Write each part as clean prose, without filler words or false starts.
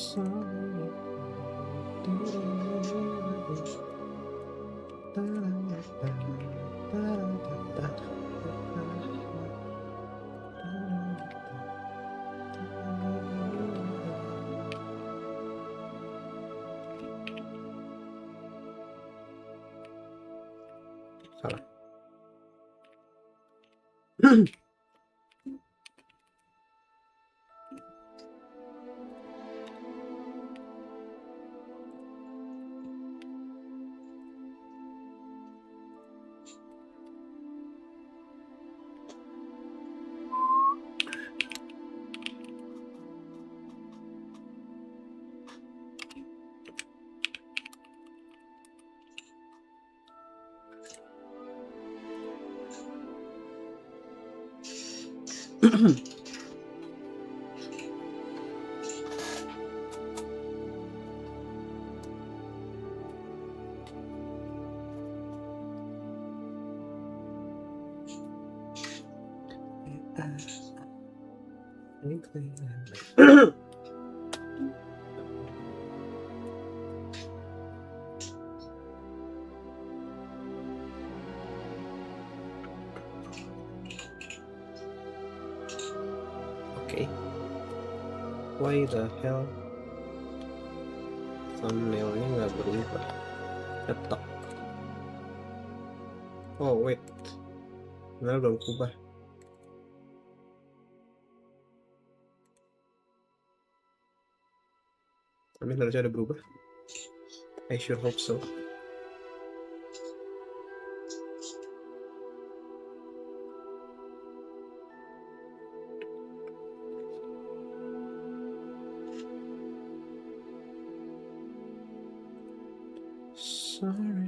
Salah. Okay. Why the hell thumbnailnya nggak berubah? Ketok. Oh wait, benar belum berubah. Tapi harusnya ada berubah. I sure hope so. Sorry.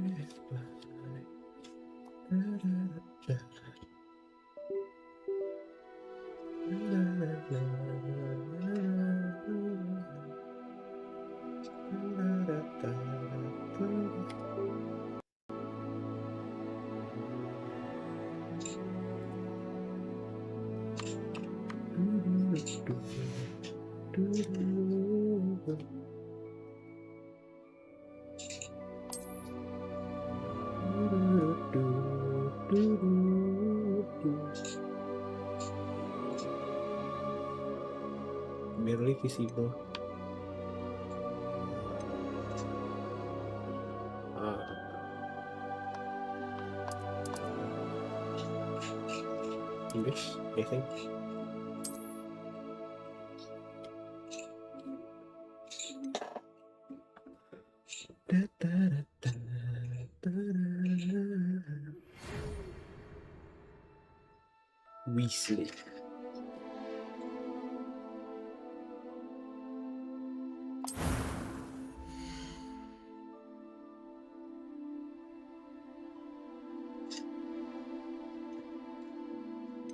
Barely visible. English, I think. Weasley.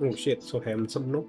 Oh shit, so handsome, no?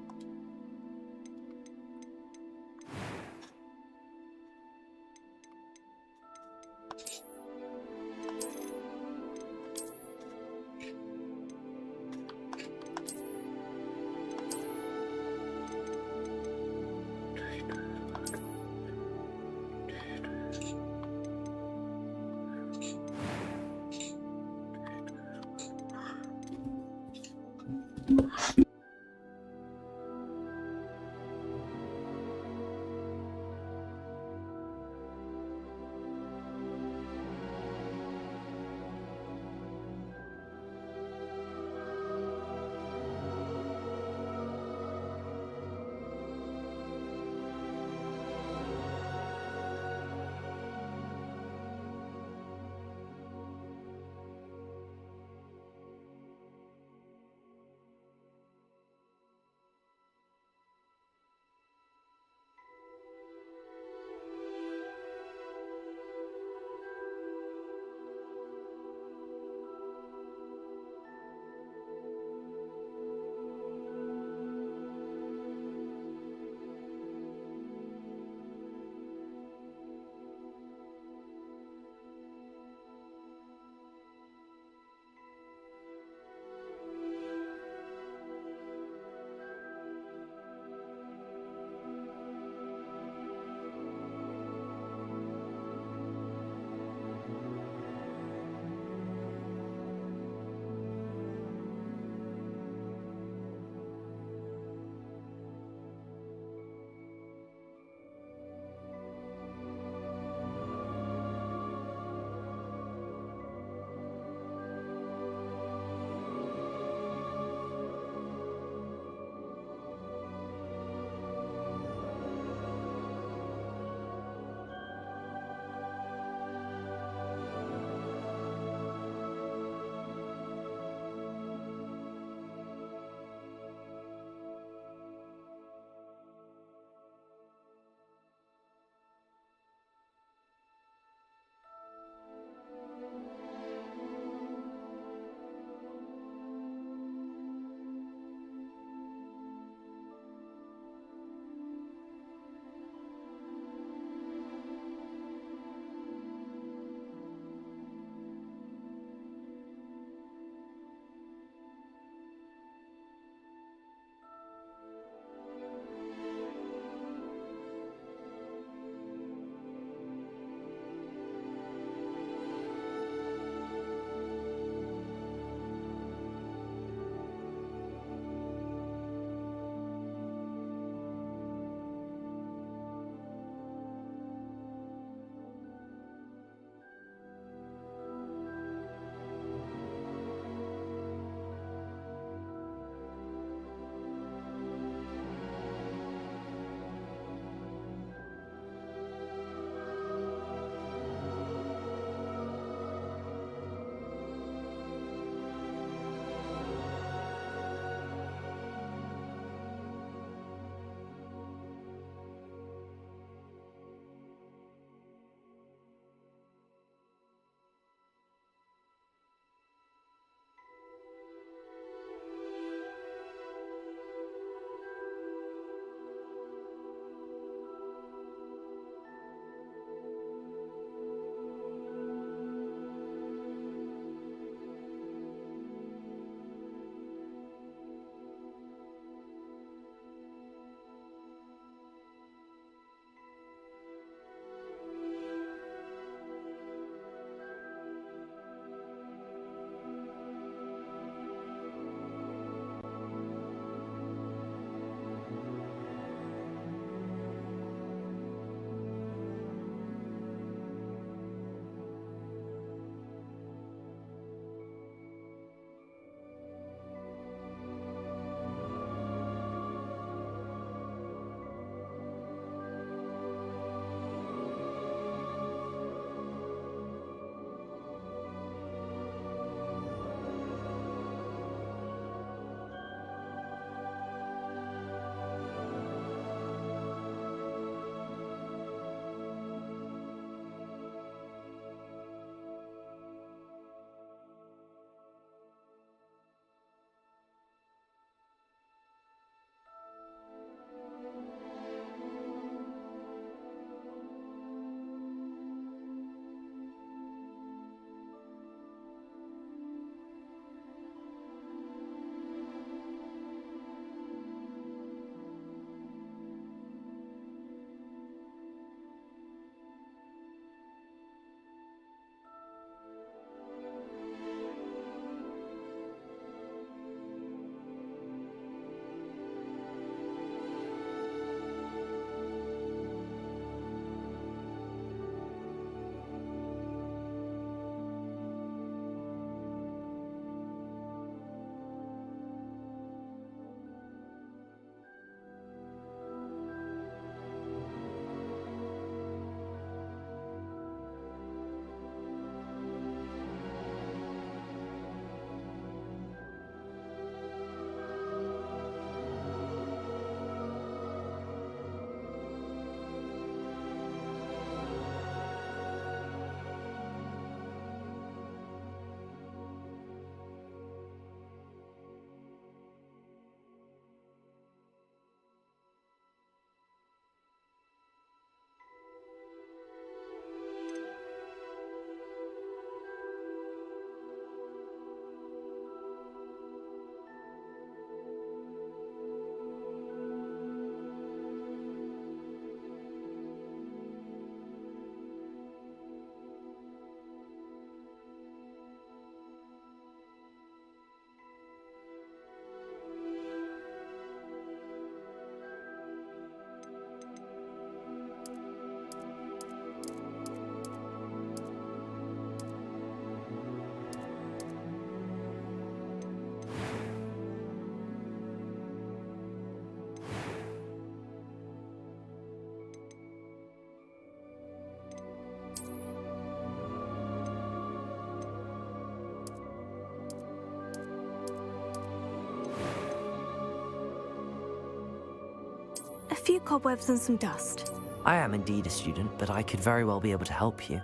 few cobwebs and some dust. I am indeed a student, but I could very well be able to help you.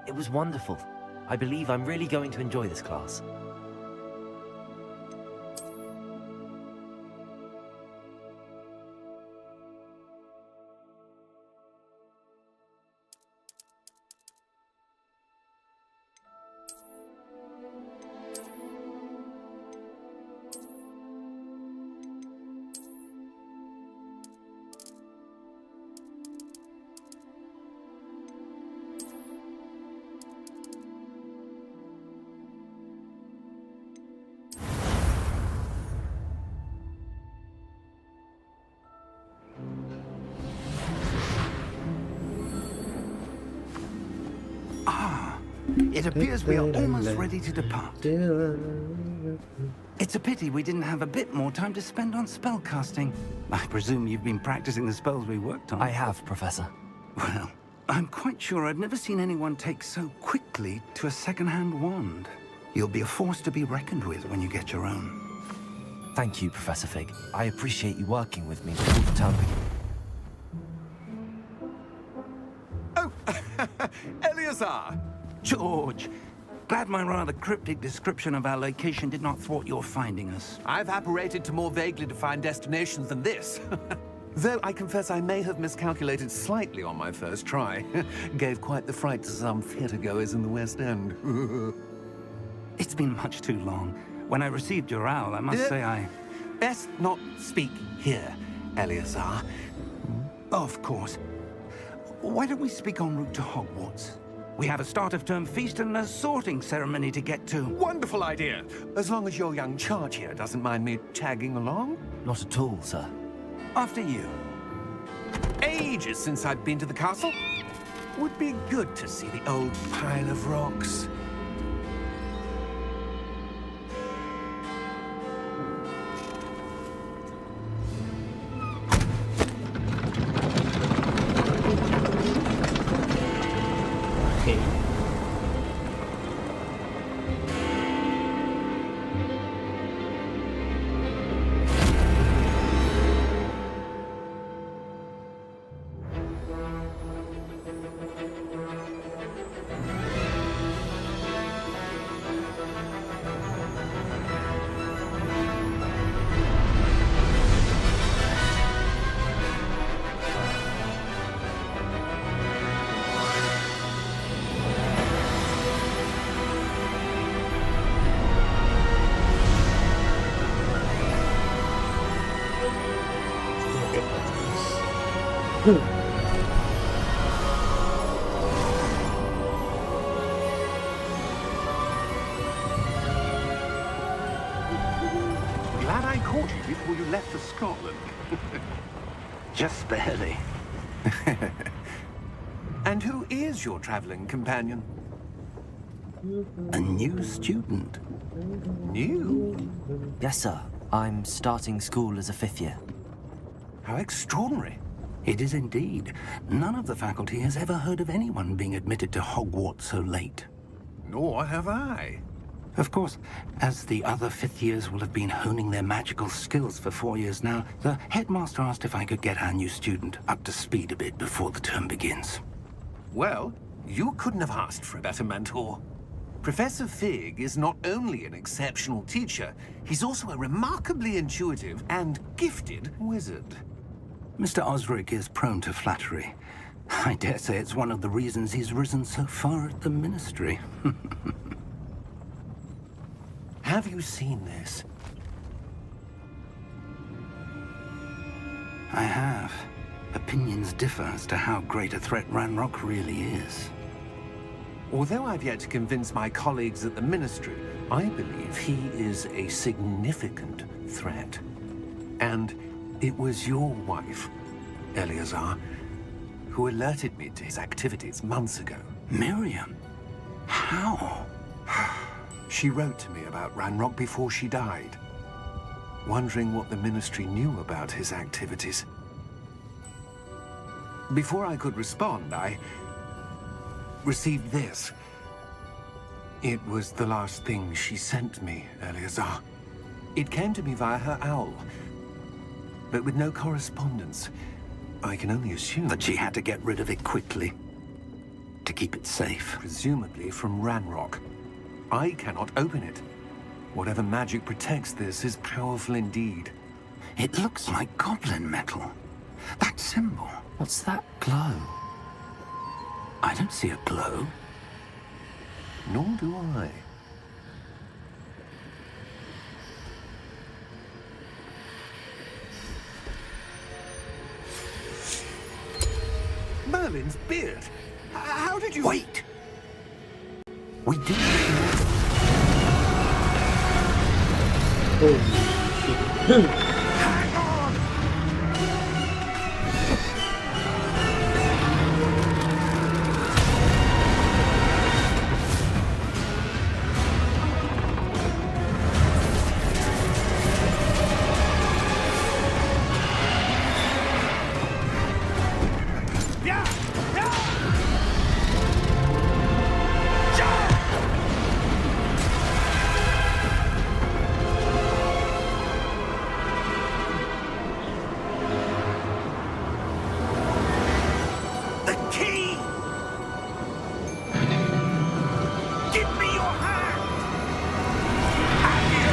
It was wonderful. I believe I'm really going to enjoy this class. It appears we are almost ready to depart. It's a pity we didn't have a bit more time to spend on spellcasting. I presume you've been practicing the spells we worked on. I have, Professor. Well, I'm quite sure I've never seen anyone take so quickly to a second-hand wand. You'll be a force to be reckoned with when you get your own. Thank you, Professor Fig. I appreciate you working with me before the term begins. Oh, Eleazar! George, glad my rather cryptic description of our location did not thwart your finding us. I've apparated to more vaguely defined destinations than this. Though I confess I may have miscalculated slightly on my first try. Gave quite the fright to some theatre-goers in the West End. It's been much too long. When I received your owl, I must say I... Best not speak here, Eleazar. Of course. Why don't we speak en route to Hogwarts? We have a start-of-term feast and a sorting ceremony to get to. Wonderful idea! As long as your young charge here doesn't mind me tagging along. Not at all, sir. After you. Ages since I've been to the castle. Would be good to see the old pile of rocks. Glad I caught you before you left for Scotland. Just barely. And who is your traveling companion? A new student. New? Yes, sir. I'm starting school as a 5th year. How extraordinary. It is indeed. None of the faculty has ever heard of anyone being admitted to Hogwarts so late. Nor have I. Of course, as the other 5th years will have been honing their magical skills for 4 years now, the headmaster asked if I could get our new student up to speed a bit before the term begins. Well, you couldn't have asked for a better mentor. Professor Fig is not only an exceptional teacher, he's also a remarkably intuitive and gifted wizard. Mr. Osric is prone to flattery. I dare say it's one of the reasons he's risen so far at the ministry. Have you seen this? I have. Opinions differ as to how great a threat Ranrock really is. Although I've yet to convince my colleagues at the Ministry, I believe he is a significant threat. And it was your wife, Eleazar, who alerted me to his activities months ago. Miriam? How? She wrote to me about Ranrock before she died, wondering what the Ministry knew about his activities. Before I could respond, I received this. It was the last thing she sent me, Eleazar. It came to me via her owl, but with no correspondence. I can only assume That she had to get rid of it quickly to keep it safe. presumably from Ranrock. I cannot open it. Whatever magic protects this is powerful indeed. It looks like goblin metal. That symbol. What's that glow? I don't see a glow. Nor do I. Merlin's beard. How did you... Wait! We did. Holy shit. Hang on! The key! Give me your hand! Have you?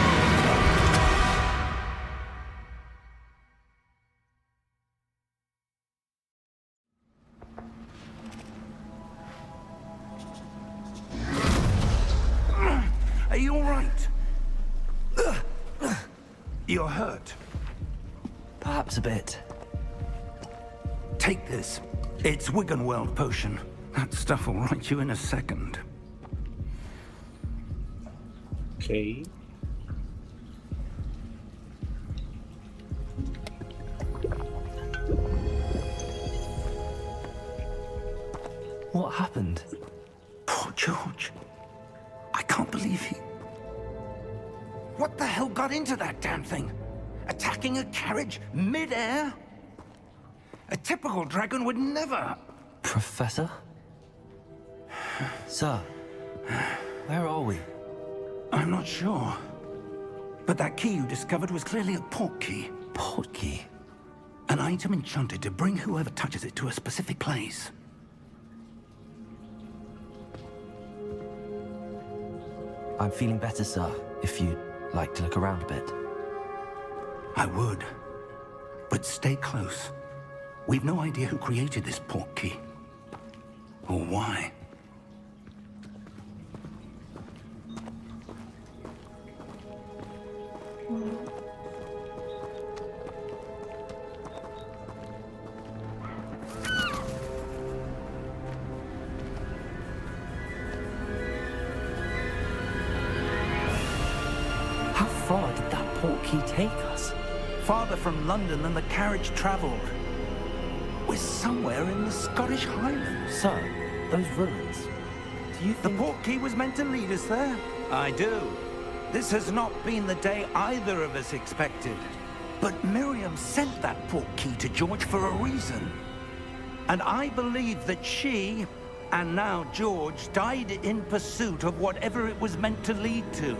Are you all right? You're hurt. Perhaps a bit. Take this. It's Wiggenweld potion. That stuff will right you in a second. Okay. What happened? Poor George. I can't believe he... What the hell got into that damn thing? Attacking a carriage mid-air? A typical dragon would never... Professor? Sir, where are we? I'm not sure. But that key you discovered was clearly a port key. Port key? An item enchanted to bring whoever touches it to a specific place. I'm feeling better, sir, if you'd like to look around a bit. I would. But stay close. We've no idea who created this port key. Or why. How far did that port key take us? Farther from London than the carriage travelled. We're somewhere in the Scottish Highlands. Sir, those ruins. Do you The think... port key was meant to lead us there? I do. This has not been the day either of us expected. But Miriam sent that port key to George for a reason. And I believe that she, and now George, died in pursuit of whatever it was meant to lead to.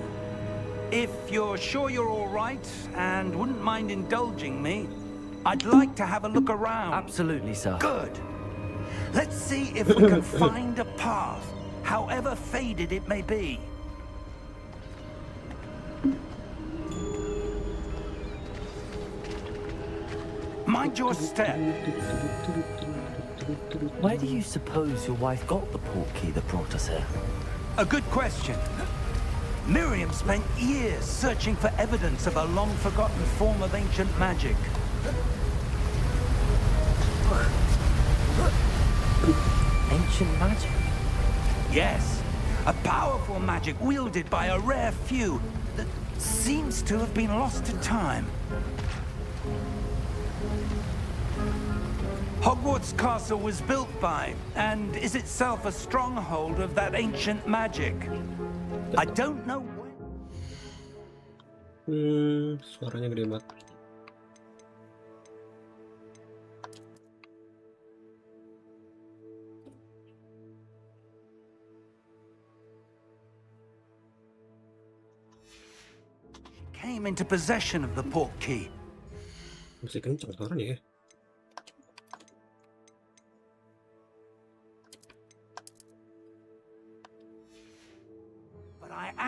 If you're sure you're all right and wouldn't mind indulging me, I'd like to have a look around. Absolutely, sir. Good. Let's see if we can find a path, however faded it may be. Mind your step. Where do you suppose your wife got the port key that brought us here? A good question. Miriam spent years searching for evidence of a long-forgotten form of ancient magic. Ancient magic? Yes, a powerful magic wielded by a rare few that seems to have been lost to time. Hogwarts Castle was built by, and is itself a stronghold of that ancient magic. I don't know when... Suaranya gede banget. came into possession of the port key. Masih kencang suaranya ya.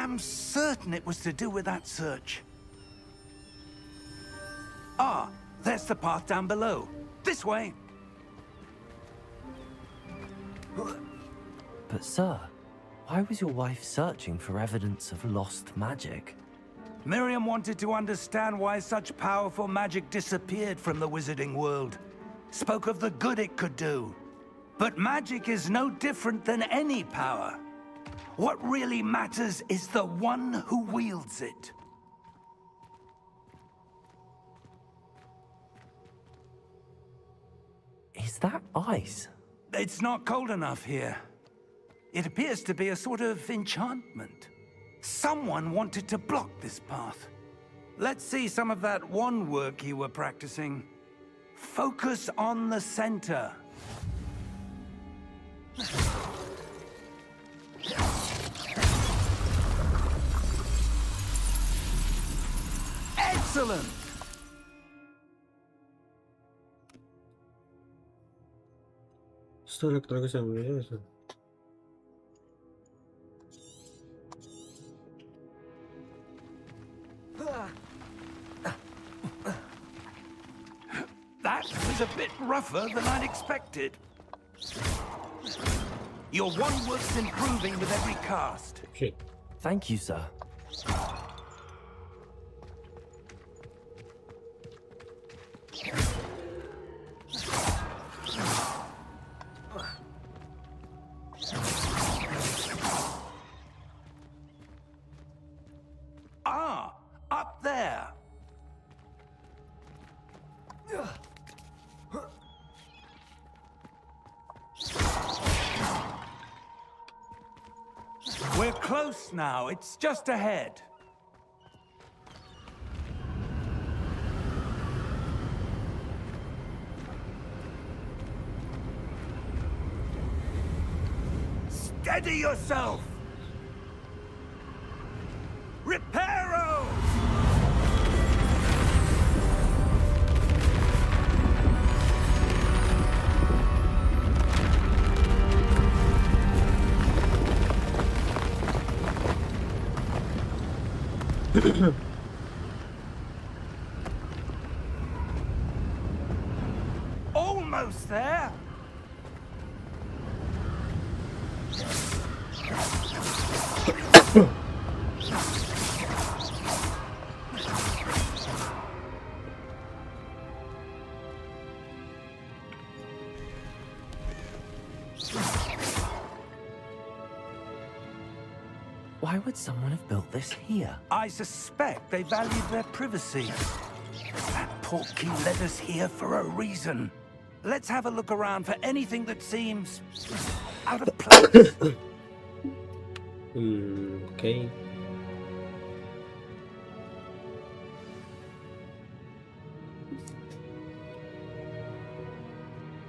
am certain it was to do with that search. Ah, there's the path down below. This way. But sir, why was your wife searching for evidence of lost magic? Miriam wanted to understand why such powerful magic disappeared from the wizarding world. Spoke of the good it could do. But magic is no different than any power. What really matters is the one who wields it. Is that ice? It's not cold enough here. It appears to be a sort of enchantment. Someone wanted to block this path. Let's see some of that wand work you were practicing. Focus on the center. Excellent! Что электроника сам меняется? That was a bit rougher than I'd expected. Your wand work's improving with every cast. Shit. Thank you, sir. Ah, up there. We're close now. It's just ahead. Steady yourself! Reparo! Almost there. Why would someone have built this here? I suspect they valued their privacy. That portkey led us here for a reason. Let's have a look around for anything that seems out of place. Okay.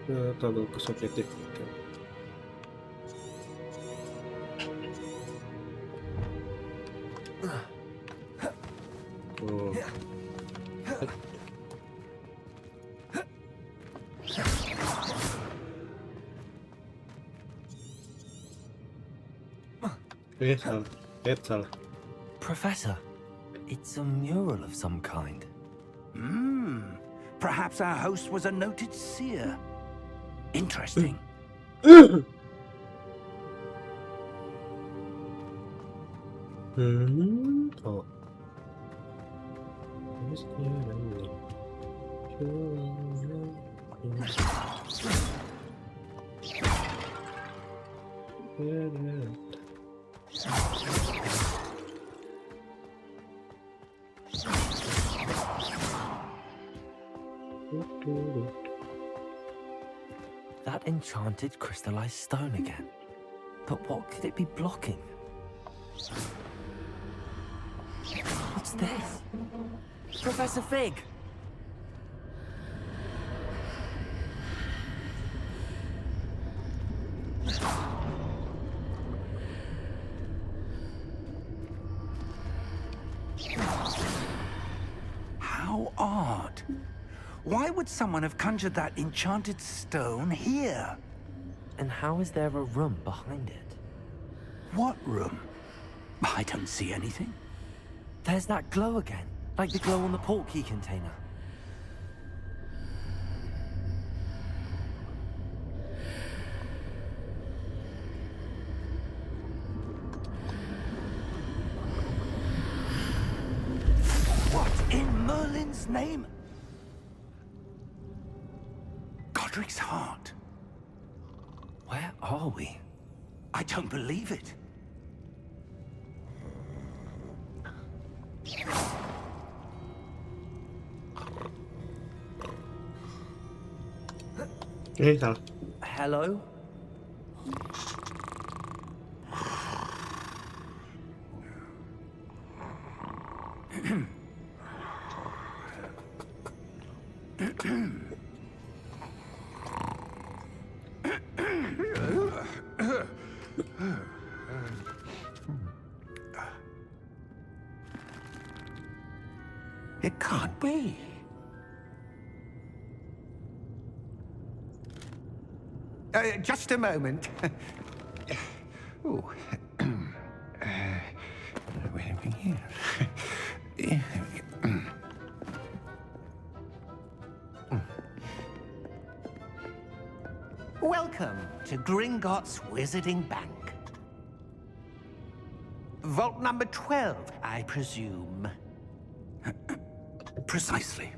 Terlalu kesubjektif. Oh. Salah. Professor, it's a mural of some kind. Perhaps our host was a noted seer. Interesting. Oh. That enchanted crystallized stone again. But what could it be blocking? What's this? Professor Fig! How odd. Why would someone have conjured that enchanted stone here? And how is there a room behind it? What room? I don't see anything. There's that glow again, like the glow on the portkey container. What in Merlin's name? Godric's heart. Where are we? I don't believe it. Salah. Hello? It can't be. Just a moment. Oh. Where are we here? Welcome to Gringotts Wizarding Bank. Vault number 12, I presume. Precisely.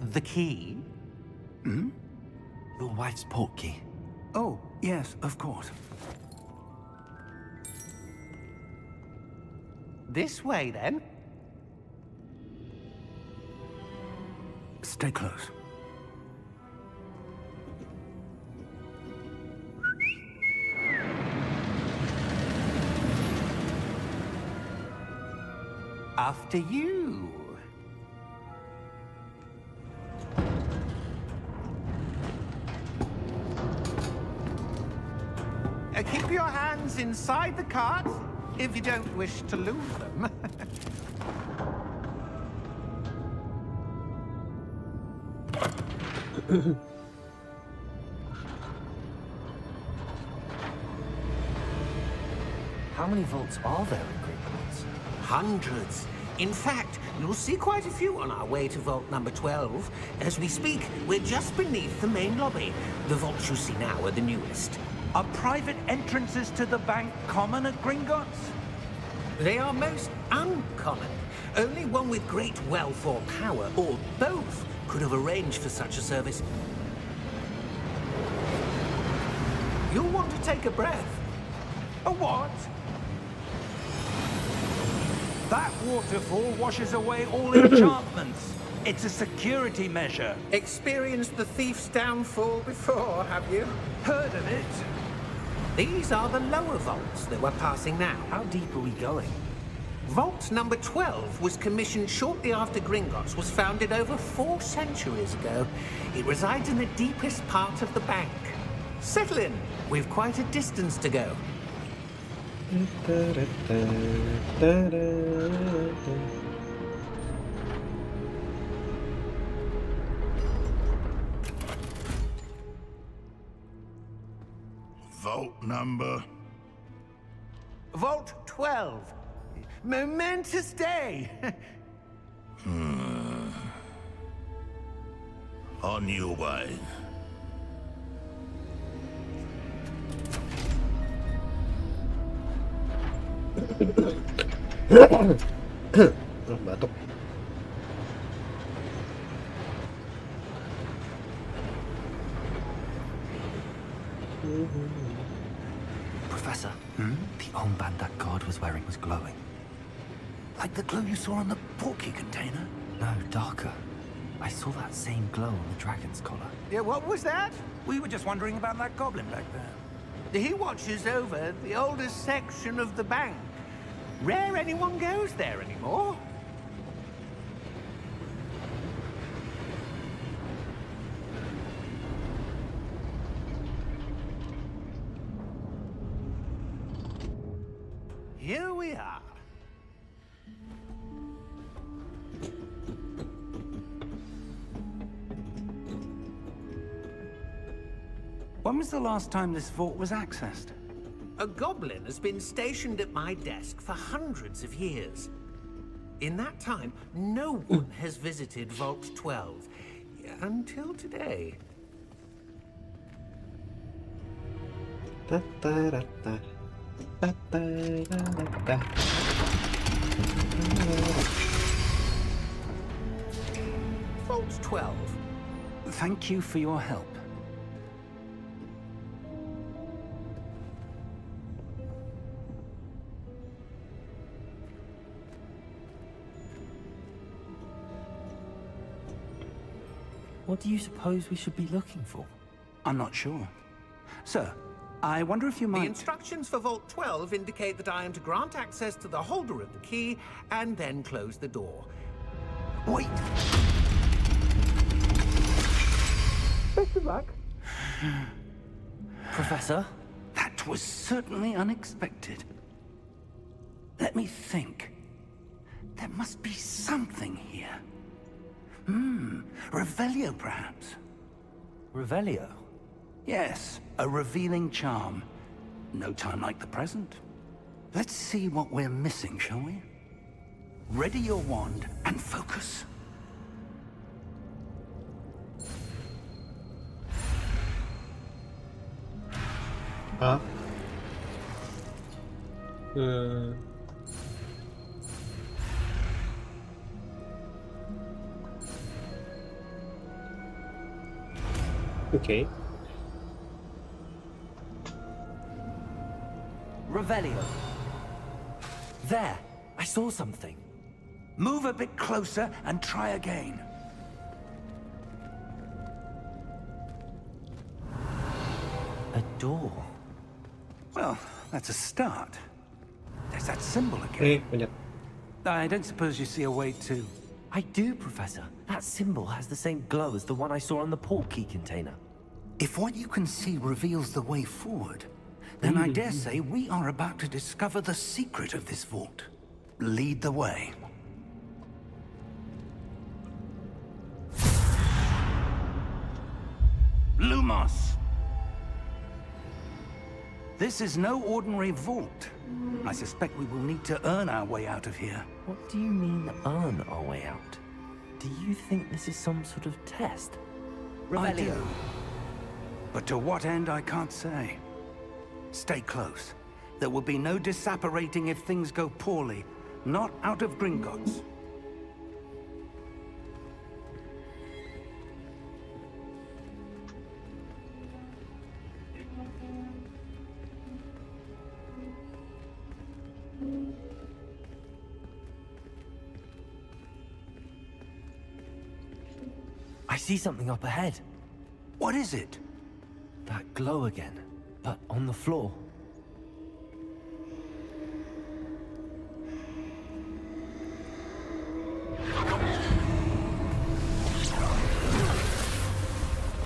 The key? Your wife's portkey. Oh, yes, of course. This way, then. Stay close. After you. Keep your hands inside the cart if you don't wish to lose them. How many vaults are there in Gringotts? Hundreds. In fact, you'll see quite a few on our way to vault number 12. As we speak, we're just beneath the main lobby. The vaults you see now are the newest. Are private entrances to the bank common at Gringotts? They are most uncommon. Only one with great wealth or power, or both, could have arranged for such a service. You'll want to take a breath. A what? That waterfall washes away all enchantments. It's a security measure. Experienced the thief's downfall before, have you? Heard of it? These are the lower vaults that we're passing now. How deep are we going? Vault number 12 was commissioned shortly after Gringotts was founded over 4 centuries ago. It resides in the deepest part of the bank. Settle in. We've quite a distance to go. Vault number? Vault 12. Momentous day. On your way. Batuk. Professor, the armband that guard was wearing was glowing. Like the glow you saw on the portkey container? No, darker. I saw that same glow on the dragon's collar. Yeah, what was that? We were just wondering about that goblin back there. He watches over the oldest section of the bank. Rare anyone goes there anymore. Here we are. When was the last time this vault was accessed? A goblin has been stationed at my desk for hundreds of years. In that time, no one has visited Vault 12 until today. Ta-ta-ra-ta. Ta-ta-ra-ra-ta. Vault 12. Thank you for your help. What do you suppose we should be looking for? I'm not sure. Sir, I wonder if you The might... instructions for Vault 12 indicate that I am to grant access to the holder of the key and then close the door. Wait! Best of luck. Professor? That was certainly unexpected. Let me think. There must be something here. Revelio, perhaps? Revelio? Yes, a revealing charm. No time like the present. Let's see what we're missing, shall we? Ready your wand and focus. Huh? Okay. Revelio. There! I saw something. Move a bit closer and try again. A door. Well, that's a start. There's that symbol again. Ini banyak. I don't suppose you see a way to... I do, Professor. That symbol has the same glow as the one I saw on the port key container. If what you can see reveals the way forward, then I dare say we are about to discover the secret of this vault. Lead the way. Lumos! This is no ordinary vault. I suspect we will need to earn our way out of here. What do you mean, earn our way out? Do you think this is some sort of test? I do. But to what end, I can't say. Stay close. There will be no disapparating if things go poorly. Not out of Gringotts. I see something up ahead. What is it? That glow again, but on the floor.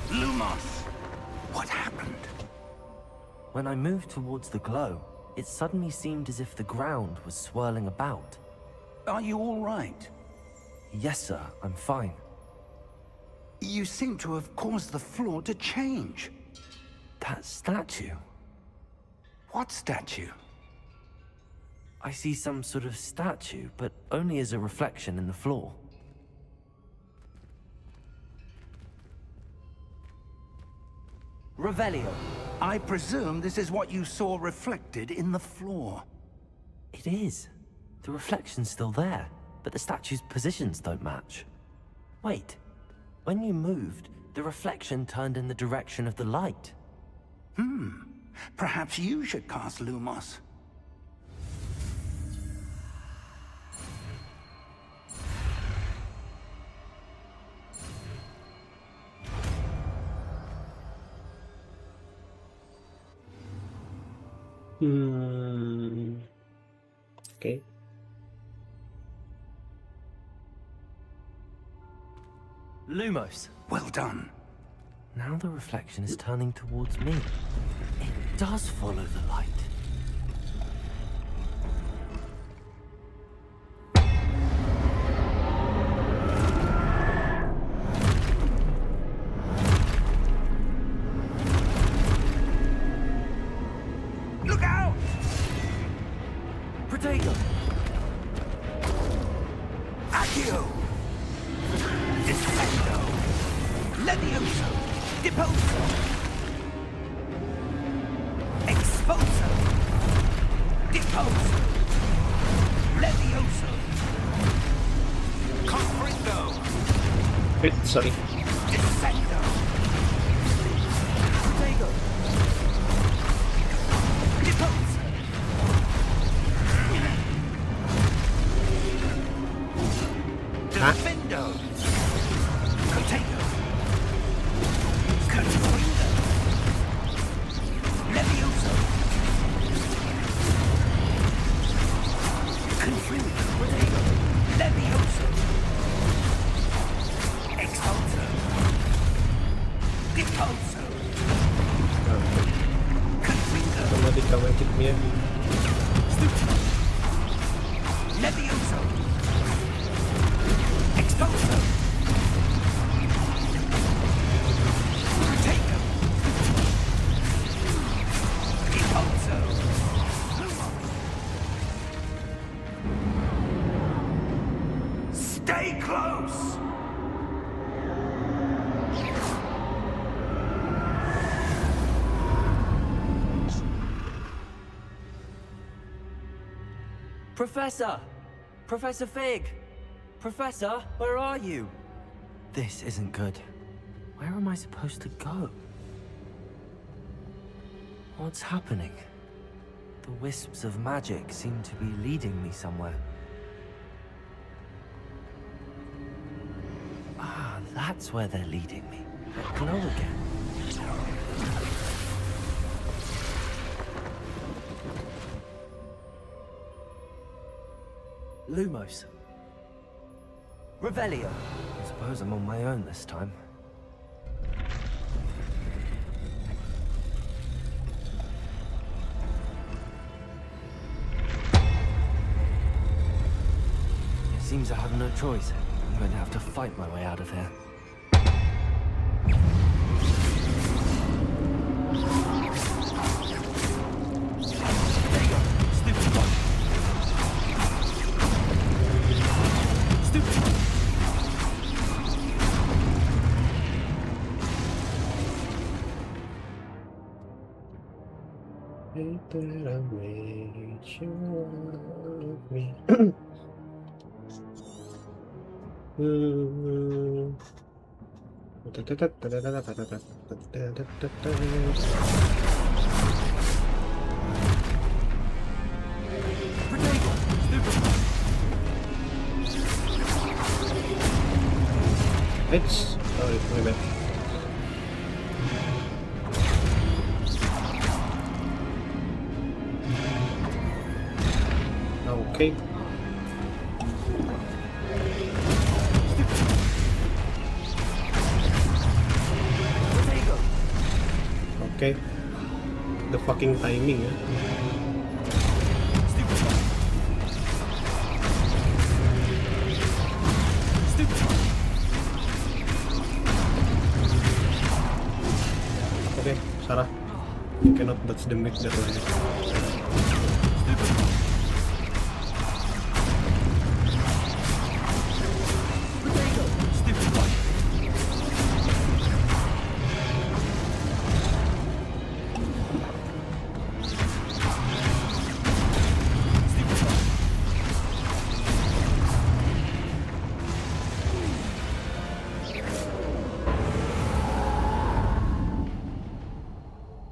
Lumos! What happened? When I moved towards the glow, it suddenly seemed as if the ground was swirling about. Are you all right? Yes, sir, I'm fine. You seem to have caused the floor to change. That statue. What statue? I see some sort of statue, but only as a reflection in the floor. Revelio. I presume this is what you saw reflected in the floor. It is. The reflection's still there, but the statue's positions don't match. Wait. When you moved, the reflection turned in the direction of the light. Perhaps you should cast Lumos. Okay. Lumos. Well done. Now the reflection is turning towards me. It does follow the light. Look out! Protego. Accio. Descendo. Levioso. Deposo. Exposo. Deposo. Levioso. Confringo. Sorry. Descendo. Protego. Deposo. Defendo. Protego. Confringo. Levioso. Confringo. Protego. Levioso. Expulso. Deposo. Confringo. Otomatis magicnya. Levioso. Expulso. Protego. Expulso. Stay close. Professor! Professor Fig! Professor, where are you? This isn't good. Where am I supposed to go? What's happening? The wisps of magic seem to be leading me somewhere. Ah, that's where they're leading me. That glow again. Lumos. Revelio. I suppose I'm on my own this time. It seems I have no choice. I'm going to have to fight my way out of here. There you go, stupid one. Stupid. It's sorry, my bad. Okay. Okay. The fucking timing ya. Okay, Sarah. You cannot dodge the mid that way.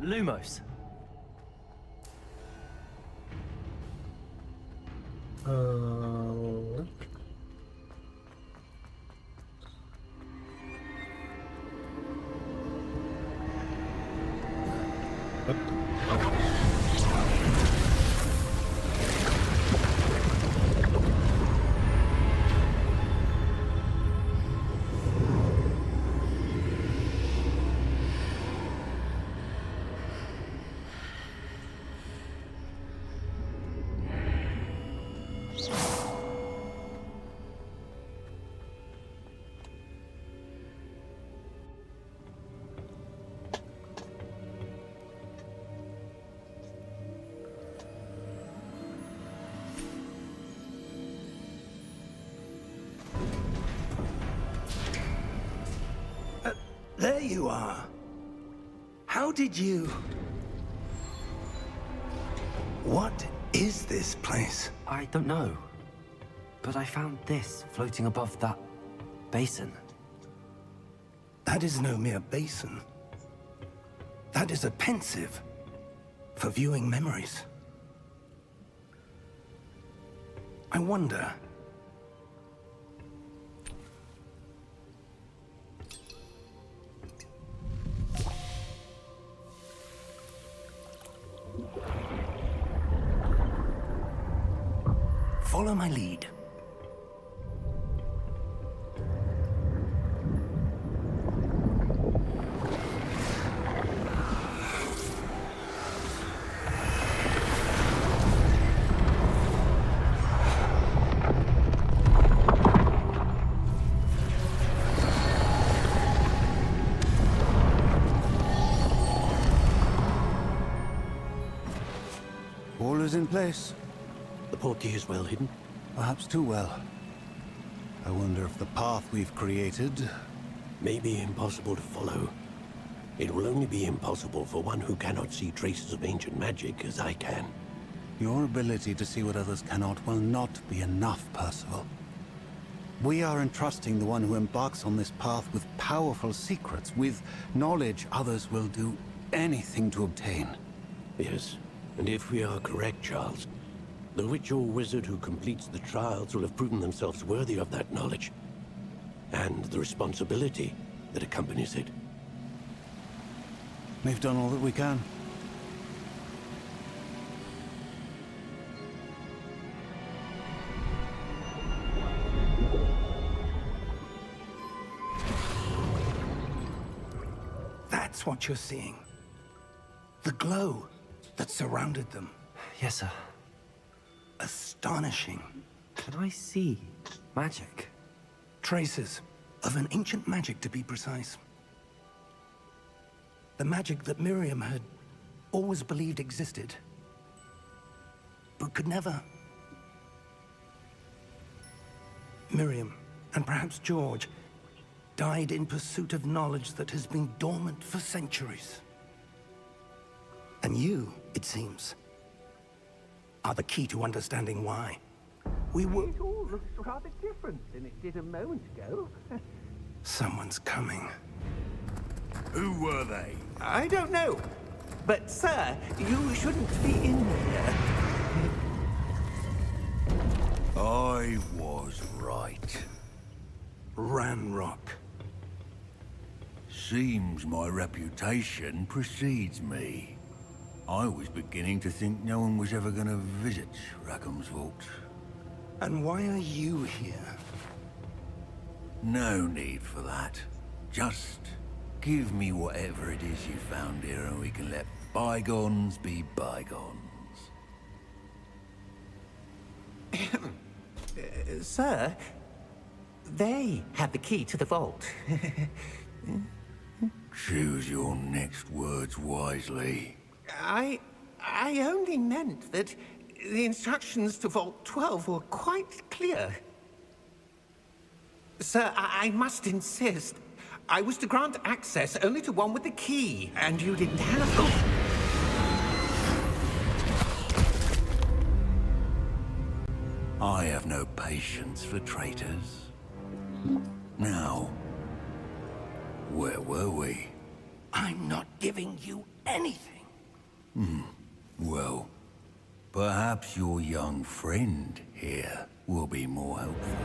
Lumos. What? There you are. How did you... What is this place? I don't know. But I found this floating above that basin. That is no mere basin. That is a pensive for viewing memories. I wonder... Follow my lead. All is in place. The portkey is well hidden. Perhaps too well. I wonder if the path we've created... May be impossible to follow. It will only be impossible for one who cannot see traces of ancient magic as I can. Your ability to see what others cannot will not be enough, Percival. We are entrusting the one who embarks on this path with powerful secrets, with knowledge others will do anything to obtain. Yes, and if we are correct, Charles, the witch or wizard who completes the trials will have proven themselves worthy of that knowledge, and the responsibility that accompanies it. We've done all that we can. That's what you're seeing. The glow that surrounded them. Yes, sir. Astonishing. Can I see magic? Traces of an ancient magic, to be precise. The magic that Miriam had always believed existed, but could never. Miriam, and perhaps George, died in pursuit of knowledge that has been dormant for centuries. And you, it seems, are the key to understanding why. We were... It all looks rather different than it did a moment ago. Someone's coming. Who were they? I don't know. But, sir, you shouldn't be in here. I was right. Ranrock. Seems my reputation precedes me. I was beginning to think no one was ever going to visit Rackham's vault. And why are you here? No need for that. Just give me whatever it is you found here and we can let bygones be bygones. Sir, they have the key to the vault. Choose your next words wisely. I only meant that the instructions to Vault 12 were quite clear. Sir, I must insist. I was to grant access only to one with the key, and you didn't have them. I have no patience for traitors. Now, where were we? I'm not giving you anything. Well, perhaps your young friend here will be more helpful.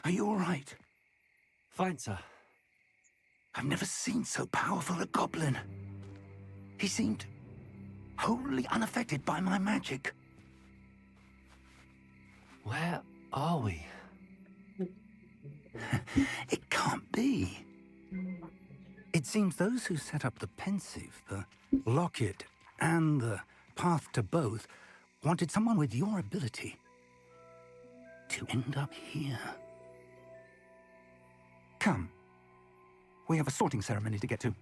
Are you all right? Fine, sir. I've never seen so powerful a goblin. He seemed wholly unaffected by my magic. Where are we? It can't be. It seems those who set up the pensive, the locket, and the path to both wanted someone with your ability to end up here. Come. We have a sorting ceremony to get to.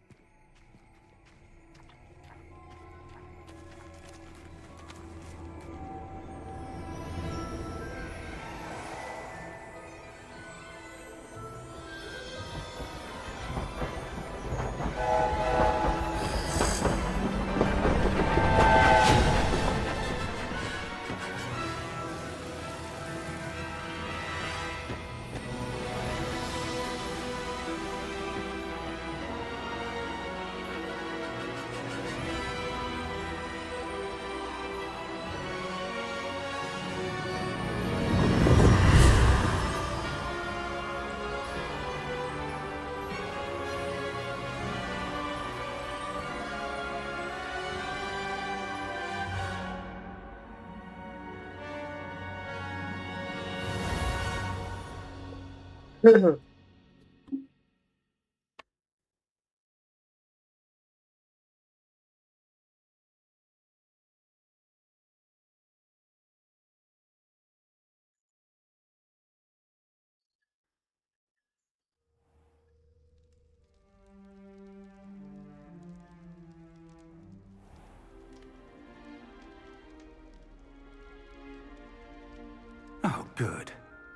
Oh, good.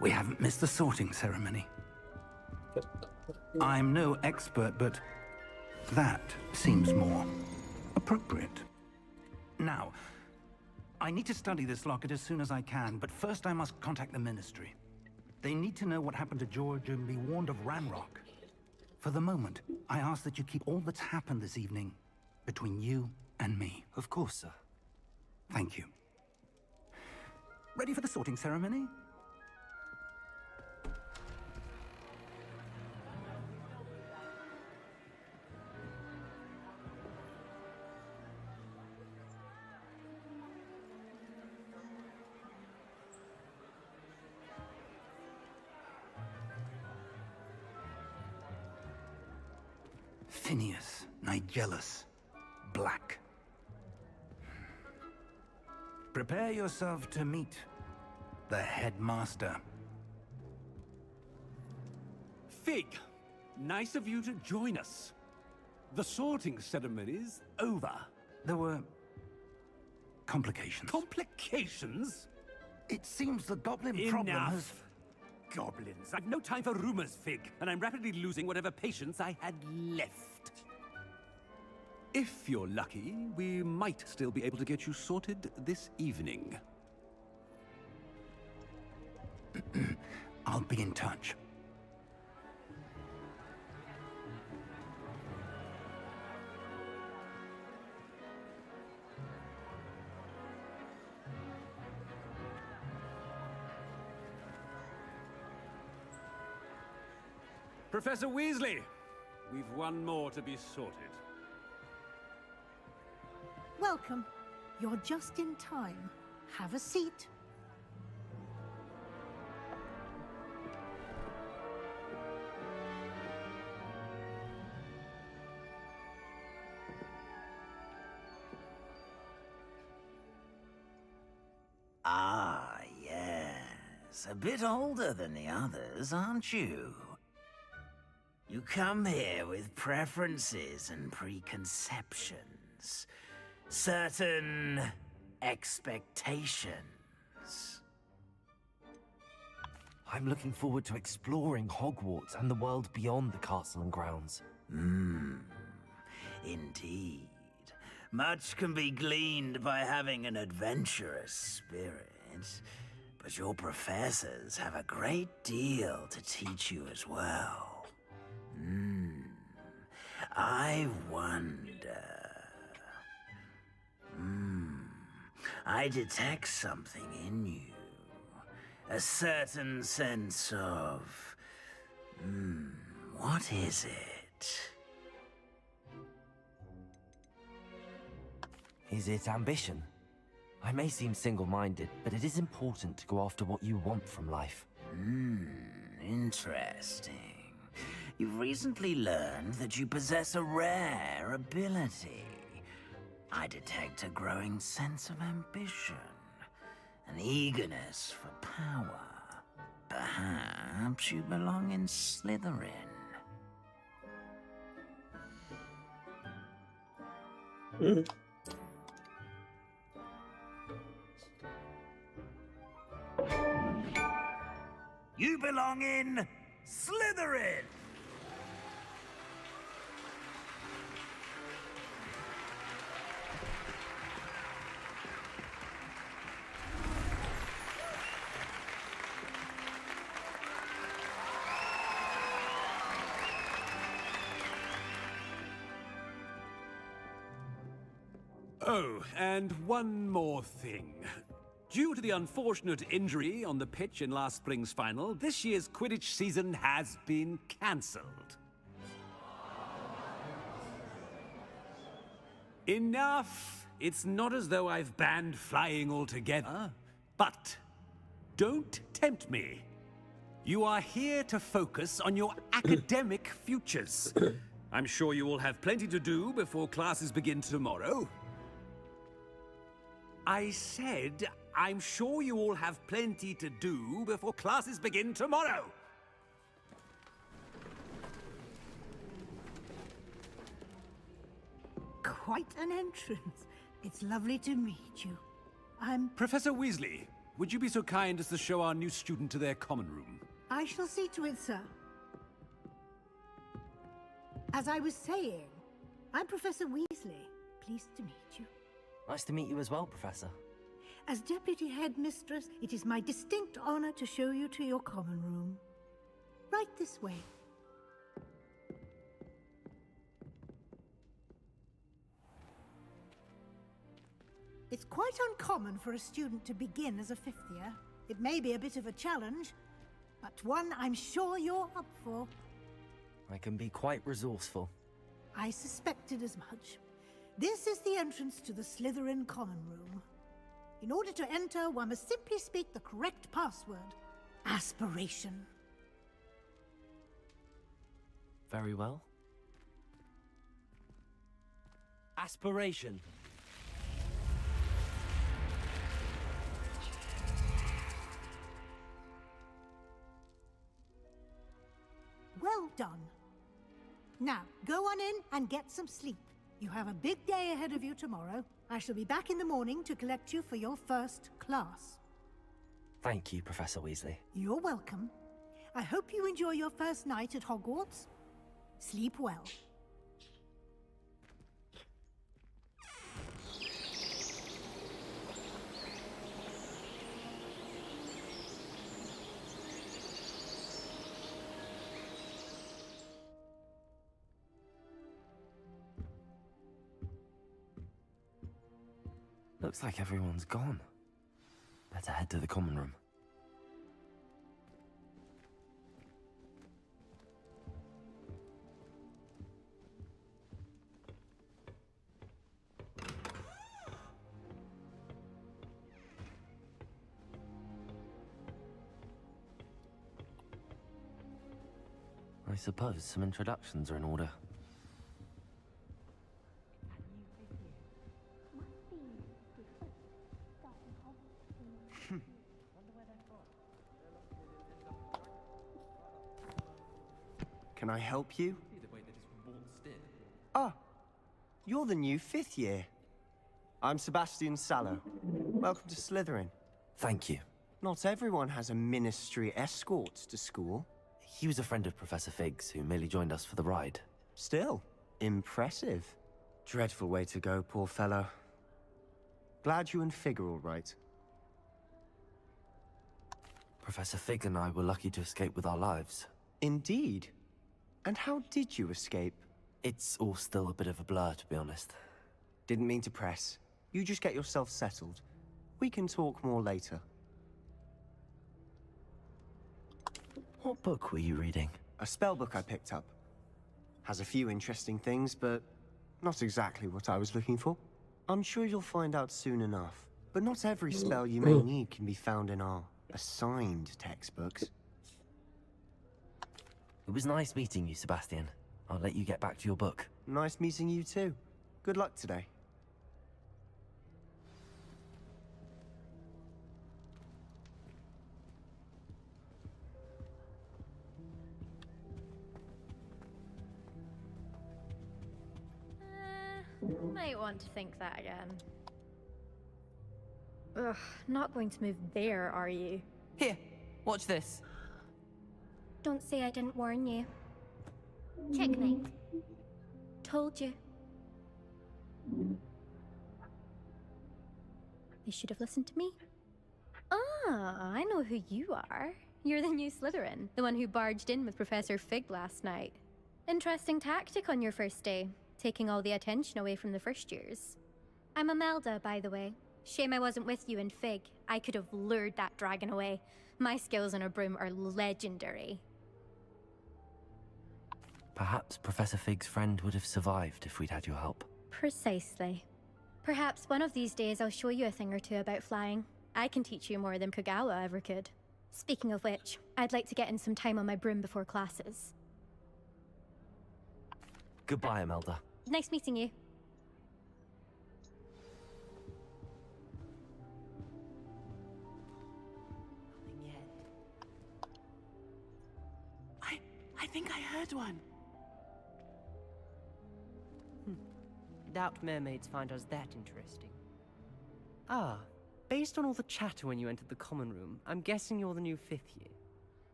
We haven't missed the sorting ceremony. I'm no expert, but that seems more appropriate. Now, I need to study this locket as soon as I can, but first I must contact the Ministry. They need to know what happened to George and be warned of Ranrock. For the moment, I ask that you keep all that's happened this evening between you and me. Of course, sir. Thank you. Ready for the sorting ceremony? Phineas, Nigellus, Black. Prepare yourself to meet the headmaster. Fig, nice of you to join us. The sorting ceremony's over. There were complications. Complications? It seems the goblin problem has... Enough. Goblins. I've no time for rumors, Fig, and I'm rapidly losing whatever patience I had left. If you're lucky, we might still be able to get you sorted this evening. I'll be in touch. Professor Weasley, we've one more to be sorted. Welcome. You're just in time. Have a seat. Ah, yes. A bit older than the others, aren't you? You come here with preferences and preconceptions. Certain expectations. I'm looking forward to exploring Hogwarts and the world beyond the castle and grounds. Indeed. Much can be gleaned by having an adventurous spirit, but your professors have a great deal to teach you as well. I wonder... I detect something in you. A certain sense of... what is it? Is it ambition? I may seem single-minded, but it is important to go after what you want from life. Interesting. You've recently learned that you possess a rare ability. I detect a growing sense of ambition, an eagerness for power. Perhaps you belong in Slytherin. You belong in Slytherin! Oh, and one more thing. Due to the unfortunate injury on the pitch in last spring's final, this year's Quidditch season has been cancelled. Enough! It's not as though I've banned flying altogether. But don't tempt me. You are here to focus on your academic futures. I'm sure you all have plenty to do before classes begin tomorrow. I said, I'm sure you all have plenty to do before classes begin tomorrow. Quite an entrance. It's lovely to meet you. I'm... Professor Weasley, would you be so kind as to show our new student to their common room? I shall see to it, sir. As I was saying, I'm Professor Weasley. Pleased to meet you. Nice to meet you as well, Professor. As Deputy Headmistress, it is my distinct honor to show you to your common room. Right this way. It's quite uncommon for a student to begin as a fifth year. It may be a bit of a challenge, but one I'm sure you're up for. I can be quite resourceful. I suspected as much. This is the entrance to the Slytherin common room. In order to enter, one must simply speak the correct password. Aspiration. Very well. Aspiration. Well done. Now, go on in and get some sleep. You have a big day ahead of you tomorrow. I shall be back in the morning to collect you for your first class. Thank you, Professor Weasley. You're welcome. I hope you enjoy your first night at Hogwarts. Sleep well. Looks like everyone's gone. Better head to the common room. I suppose some introductions are in order. Can I help you? Ah, you're the new fifth year. I'm Sebastian Sallow. Welcome to Slytherin. Thank you. Not everyone has a ministry escort to school. He was a friend of Professor Fig's who merely joined us for the ride. Still, impressive. Dreadful way to go, poor fellow. Glad you and Fig are all right. Professor Fig and I were lucky to escape with our lives. Indeed. And how did you escape? It's all still a bit of a blur, to be honest. Didn't mean to press. You just get yourself settled. We can talk more later. What book were you reading? A spell book I picked up. Has a few interesting things, but not exactly what I was looking for. I'm sure you'll find out soon enough. But not every spell you may need can be found in our assigned textbooks. It was nice meeting you, Sebastian. I'll let you get back to your book. Nice meeting you too. Good luck today. Might want to think that again. Ugh, not going to move there, are you? Here, watch this. Don't say I didn't warn you. Checkmate. Told you. You should have listened to me. Ah, I know who you are. You're the new Slytherin, the one who barged in with Professor Fig last night. Interesting tactic on your first day, taking all the attention away from the first years. I'm Imelda, by the way. Shame I wasn't with you in Fig. I could have lured that dragon away. My skills on a broom are legendary. Perhaps Professor Fig's friend would have survived if we'd had your help. Precisely. Perhaps one of these days I'll show you a thing or two about flying. I can teach you more than Kagawa ever could. Speaking of which, I'd like to get in some time on my broom before classes. Goodbye, Imelda. Nice meeting you. I think I heard one. Doubt mermaids find us that interesting. Ah, based on all the chatter when you entered the common room, I'm guessing you're the new 5th year.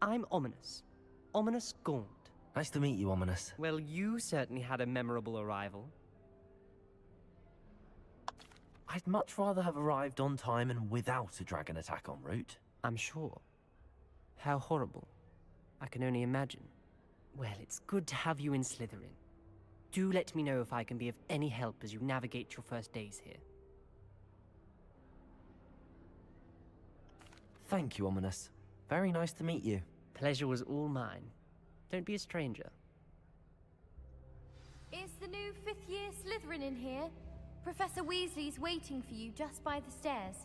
I'm Ominous. Ominous Gaunt. Nice to meet you, Ominous. Well, you certainly had a memorable arrival. I'd much rather have arrived on time and without a dragon attack en route. I'm sure. How horrible. I can only imagine. Well, it's good to have you in Slytherin. Do let me know if I can be of any help as you navigate your first days here. Thank you, Ominous. Very nice to meet you. Pleasure was all mine. Don't be a stranger. Is the new 5th year Slytherin in here? Professor Weasley's waiting for you just by the stairs.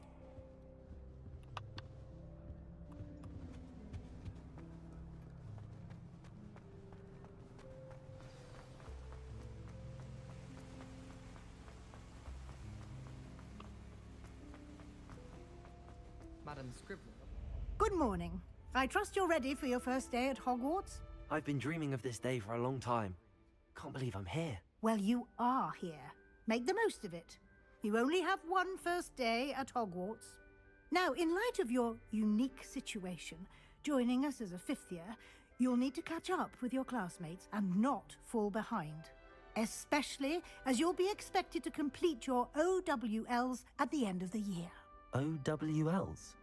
Madam Scribbner. Good morning. I trust you're ready for your first day at Hogwarts? I've been dreaming of this day for a long time. Can't believe I'm here. Well, you are here. Make the most of it. You only have one first day at Hogwarts. Now, in light of your unique situation, joining us as a 5th year, you'll need to catch up with your classmates and not fall behind. Especially as you'll be expected to complete your OWLs at the end of the year. OWLs?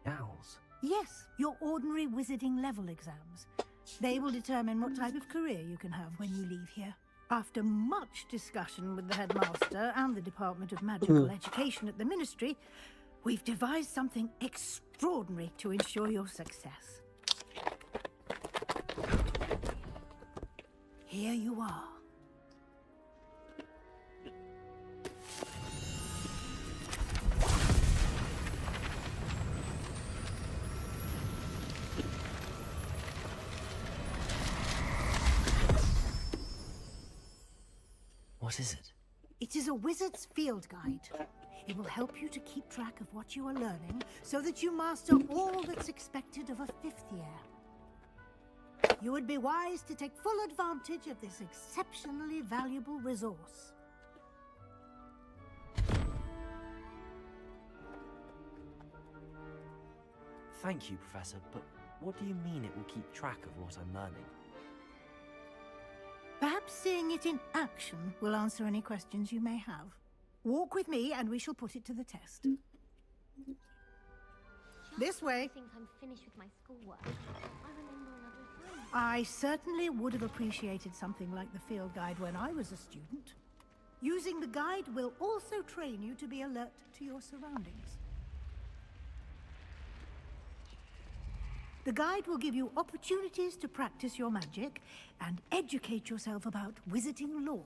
Owls? Yes, your ordinary wizarding level exams. They will determine what type of career you can have when you leave here. After much discussion with the headmaster and the Department of Magical Education at the Ministry, we've devised something extraordinary to ensure your success. Here you are. What is it? It is a wizard's field guide. It will help you to keep track of what you are learning so that you master all that's expected of a 5th year. You would be wise to take full advantage of this exceptionally valuable resource. Thank you, Professor, but what do you mean it will keep track of what I'm learning? Perhaps seeing it in action will answer any questions you may have. Walk with me and we shall put it to the test. This way. I think I'm finished with my schoolwork. I remember another room. I certainly would have appreciated something like the field guide when I was a student. Using the guide will also train you to be alert to your surroundings. The guide will give you opportunities to practice your magic and educate yourself about wizarding lore.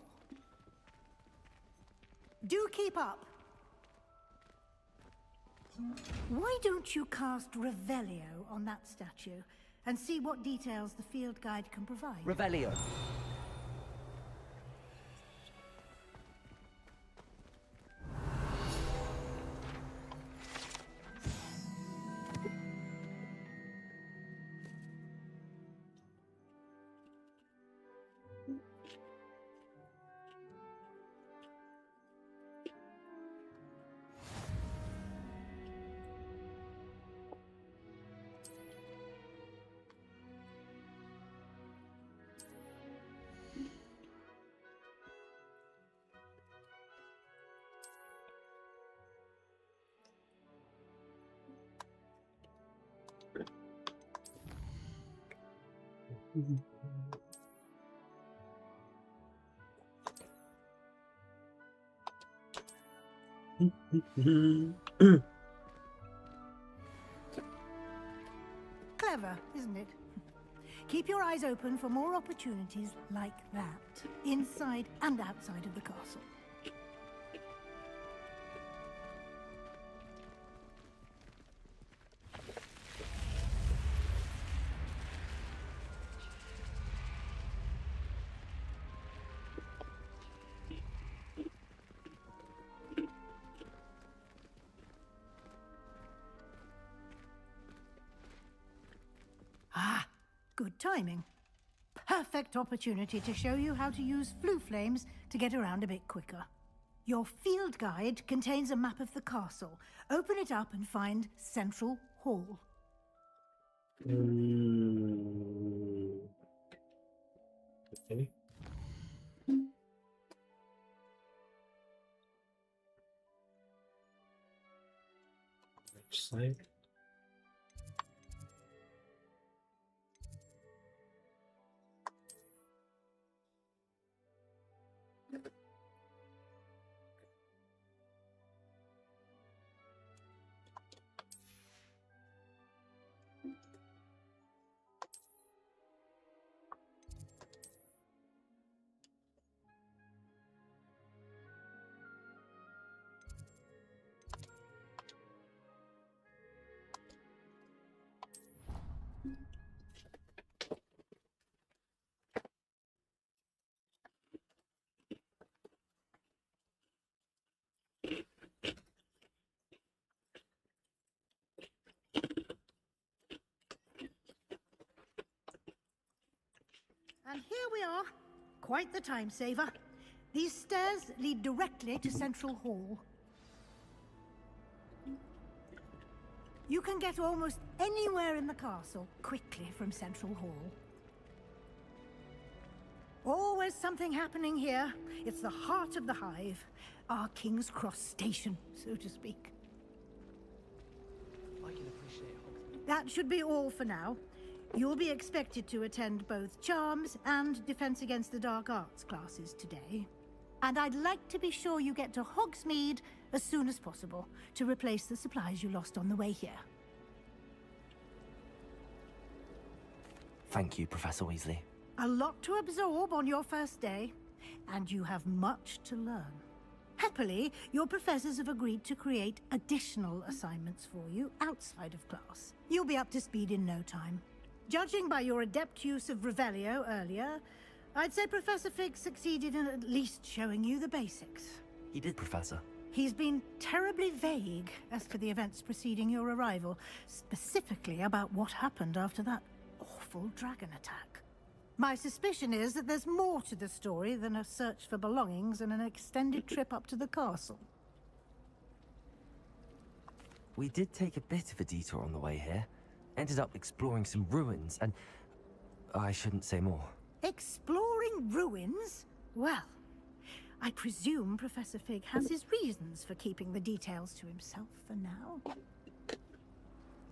Do keep up. Why don't you cast Revelio on that statue and see what details the field guide can provide? Revelio. Clever, isn't it? Keep your eyes open for more opportunities like that, inside and outside of the castle. Good timing. Perfect opportunity to show you how to use flue flames to get around a bit quicker. Your field guide contains a map of the castle. Open it up and find Central Hall. Okay. Which side? And here we are. Quite the time saver. These stairs lead directly to Central Hall. You can get almost anywhere in the castle quickly from Central Hall. Always something happening here. It's the heart of the hive. Our King's Cross station, so to speak. I can appreciate That should be all for now. You'll be expected to attend both Charms and Defense Against the Dark Arts classes today. And I'd like to be sure you get to Hogsmeade as soon as possible to replace the supplies you lost on the way here. Thank you, Professor Weasley. A lot to absorb on your first day, and you have much to learn. Happily, your professors have agreed to create additional assignments for you outside of class. You'll be up to speed in no time. Judging by your adept use of Revelio earlier, I'd say Professor Fig succeeded in at least showing you the basics. He did, Professor. He's been terribly vague as to the events preceding your arrival, specifically about what happened after that awful dragon attack. My suspicion is that there's more to the story than a search for belongings and an extended trip up to the castle. We did take a bit of a detour on the way here. Ended up exploring some ruins, and I shouldn't say more. Exploring ruins? Well, I presume Professor Fig has his reasons for keeping the details to himself for now.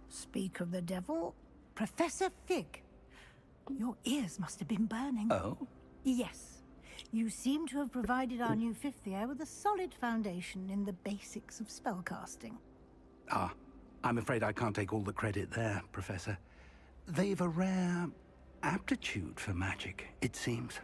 Speak of the devil, Professor Fig. Your ears must have been burning. Oh? Yes. You seem to have provided our new fifth year with a solid foundation in the basics of spellcasting. Ah, I'm afraid I can't take all the credit there, Professor. they've a rare aptitude for magic, it seems.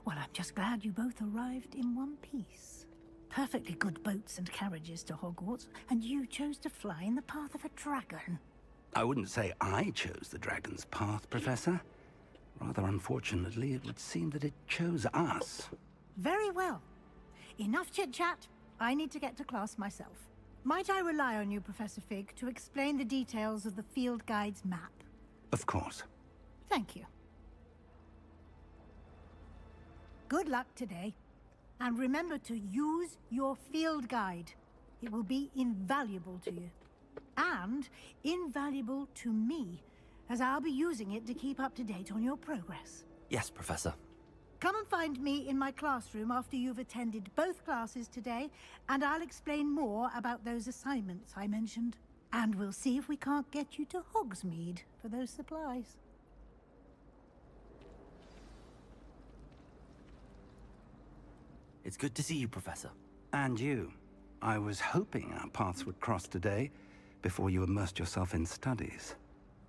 Well, I'm just glad you both arrived in one piece. Perfectly good boats and carriages to Hogwarts, and you chose to fly in the path of a dragon. I wouldn't say I chose the dragon's path, Professor. Rather unfortunately, it would seem that it chose us. Very well. Enough chit-chat. I need to get to class myself. Might I rely on you, Professor Fig, to explain the details of the field guide's map? Of course. Thank you. Good luck today. And remember to use your field guide. It will be invaluable to you. And invaluable to me, as I'll be using it to keep up to date on your progress. Yes, Professor. Come and find me in my classroom after you've attended both classes today, and I'll explain more about those assignments I mentioned. And we'll see if we can't get you to Hogsmeade for those supplies. It's good to see you, Professor. And you. I was hoping our paths would cross today, before you immersed yourself in studies.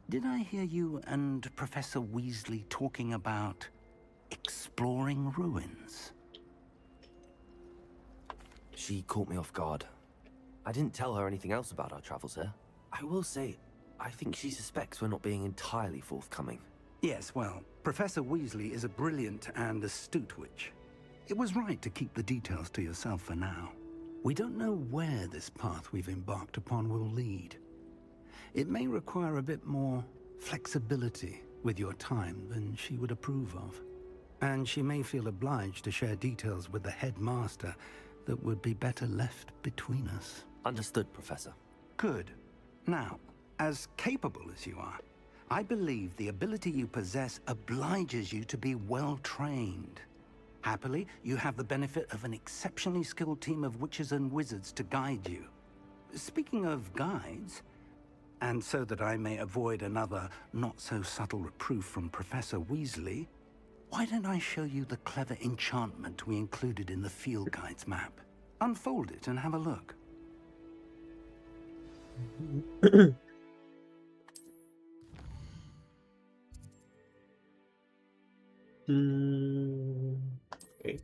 Did I hear you and Professor Weasley talking about exploring ruins? She caught me off guard. I didn't tell her anything else about our travels here. I will say, I think she suspects we're not being entirely forthcoming. Yes, well, Professor Weasley is a brilliant and astute witch. It was right to keep the details to yourself for now. We don't know where this path we've embarked upon will lead. It may require a bit more flexibility with your time than she would approve of. And she may feel obliged to share details with the headmaster that would be better left between us. Understood, Professor. Good. Now, as capable as you are, I believe the ability you possess obliges you to be well trained. Happily, you have the benefit of an exceptionally skilled team of witches and wizards to guide you. Speaking of guides, and so that I may avoid another not-so-subtle reproof from Professor Weasley, why don't I show you the clever enchantment we included in the field guide's map? Unfold it and have a look. Okay.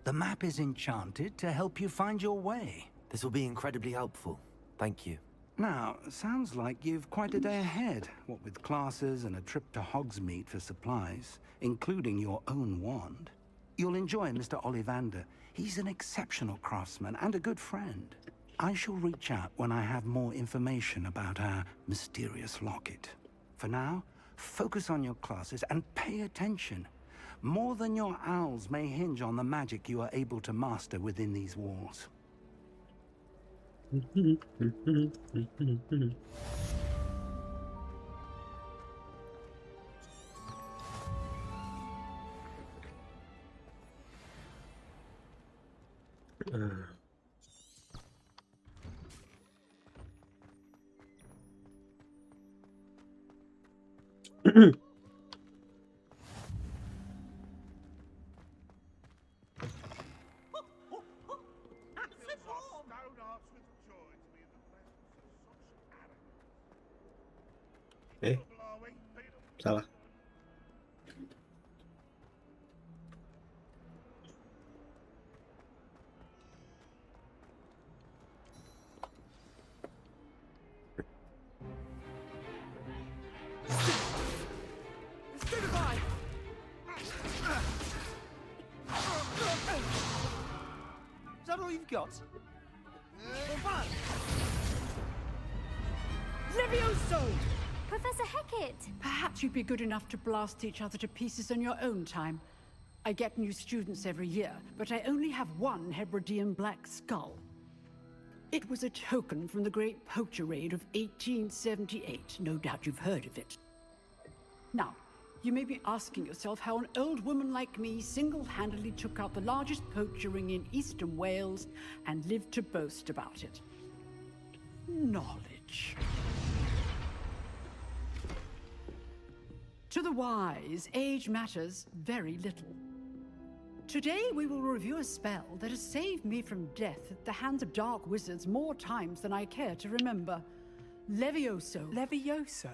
The map is enchanted to help you find your way. This will be incredibly helpful. Thank you. Now, sounds like you've quite a day ahead, what with classes and a trip to Hogsmeade for supplies, including your own wand. You'll enjoy Mr. Ollivander. He's an exceptional craftsman and a good friend. I shall reach out when I have more information about our mysterious locket. For now, focus on your classes and pay attention. More than your owls may hinge on the magic you are able to master within these walls. Salah. Is that all you've got? Levioso! Professor Hecat! Perhaps you'd be good enough to blast each other to pieces in your own time. I get new students every year, but I only have one Hebridean black skull. It was a token from the Great Poacher Raid of 1878. No doubt you've heard of it. Now, you may be asking yourself how an old woman like me single-handedly took out the largest poacher ring in eastern Wales and lived to boast about it. Knowledge. wise, age matters very little. Today we will review a spell that has saved me from death at the hands of dark wizards more times than I care to remember. Levioso. Levioso?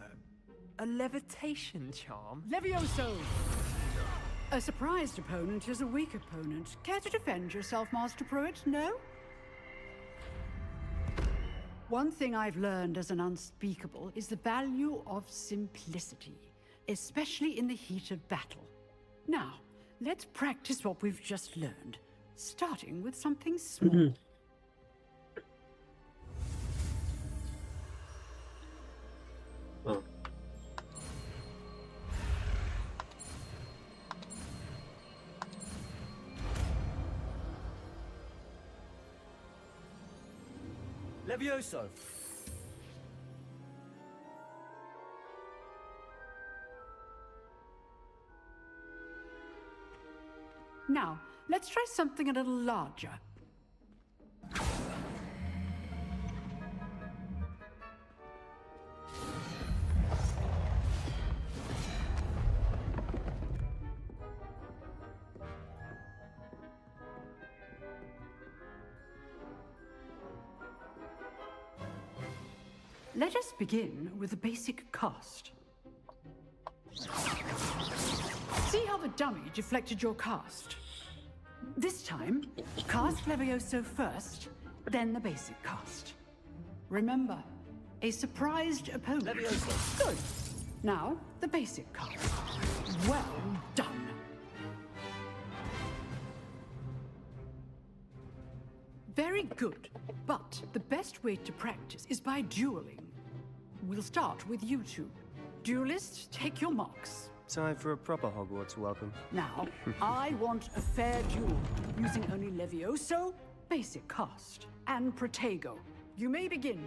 A levitation charm? Levioso! A surprised opponent is a weak opponent. Care to defend yourself, Master Pruitt? No? One thing I've learned as an unspeakable is the value of simplicity, especially in the heat of battle. Now, let's practice what we've just learned, starting with something small. Oh. Levioso. Now, let's try something a little larger. Let us begin with the basic cast. See how the dummy deflected your cast? This time, cast Levioso first, then the basic cast. Remember, a surprised opponent. Levioso. Good. Now, the basic cast. Well done. Very good, but the best way to practice is by dueling. We'll start with you two. Duelists, take your marks. Time for a proper Hogwarts welcome. Now, I want a fair duel, using only Levioso, basic cast, and Protego. You may begin.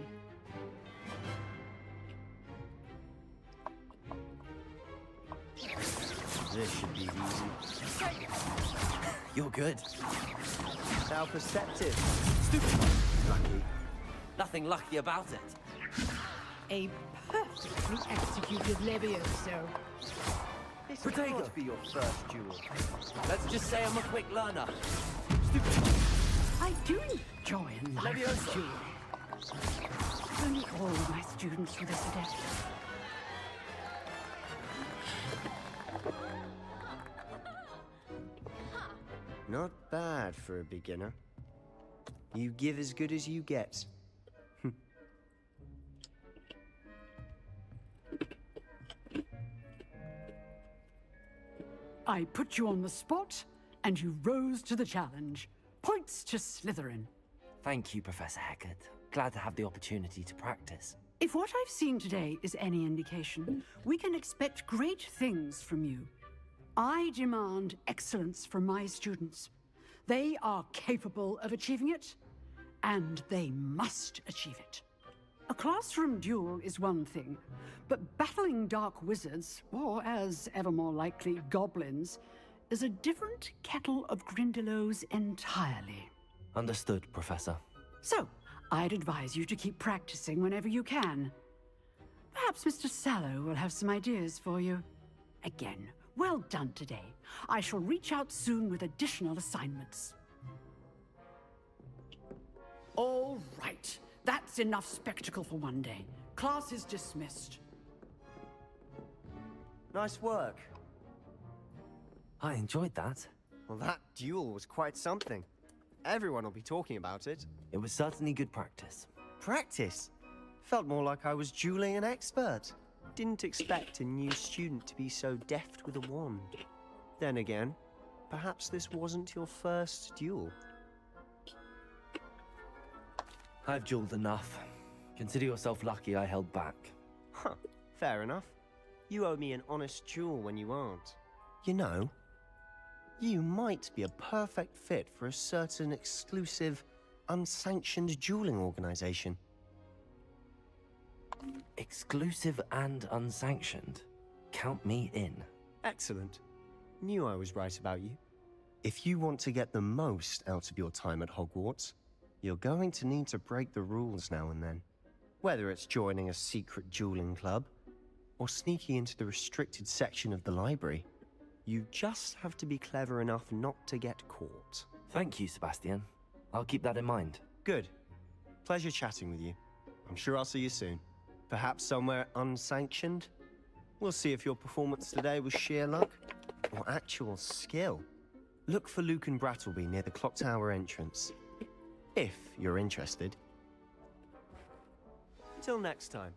This should be easy. You're good. How perceptive. Stupid. Lucky. Nothing lucky about it. A perfectly executed Levioso. This Protego. can't be your first duel. Let's just say I'm a quick learner. I do enjoy a live Levioso. duel. Only all of my students were this adept. Not bad for a beginner. You give as good as you get. I put you on the spot, and you rose to the challenge. Points to Slytherin. Thank you, Professor Heckard. Glad to have the opportunity to practice. If what I've seen today is any indication, we can expect great things from you. I demand excellence from my students. They are capable of achieving it, and they must achieve it. A classroom duel is one thing, but battling dark wizards, or as ever more likely, goblins, is a different kettle of Grindylows entirely. Understood, Professor. So, I'd advise you to keep practicing whenever you can. Perhaps Mr. Sallow will have some ideas for you. Again, well done today. I shall reach out soon with additional assignments. All right. That's enough spectacle for one day. Class is dismissed. Nice work. I enjoyed that. Well, that duel was quite something. Everyone will be talking about it. It was certainly good practice. Practice? Felt more like I was dueling an expert. Didn't expect a new student to be so deft with a wand. Then again, perhaps this wasn't your first duel. I've dueled enough. Consider yourself lucky I held back. Huh, fair enough. You owe me an honest duel when you aren't. You know, you might be a perfect fit for a certain exclusive, unsanctioned dueling organization. Exclusive and unsanctioned. Count me in. Excellent. Knew I was right about you. If you want to get the most out of your time at Hogwarts, you're going to need to break the rules now and then. Whether it's joining a secret dueling club, or sneaking into the restricted section of the library. You just have to be clever enough not to get caught. Thank you, Sebastian. I'll keep that in mind. Good. Pleasure chatting with you. I'm sure I'll see you soon. Perhaps somewhere unsanctioned? We'll see if your performance today was sheer luck or actual skill. Look for Luke and Brattleby near the clock tower entrance. If you're interested. Till next time.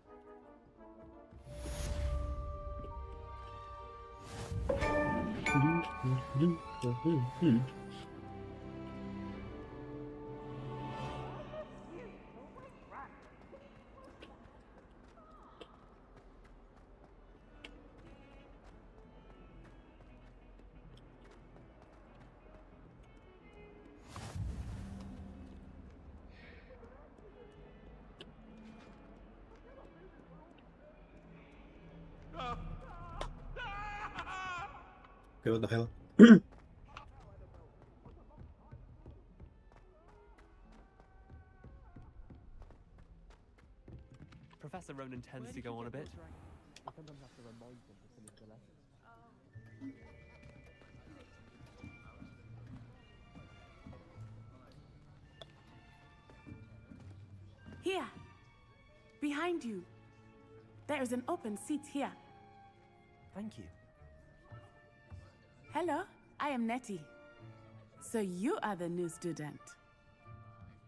Okay, what the hell? Professor Ronan tends to go on a bit. I sometimes have to remind him to finish the lesson. Here, behind you. There is an open seat here. Thank you. Hello, I am Nettie. So you are the new student.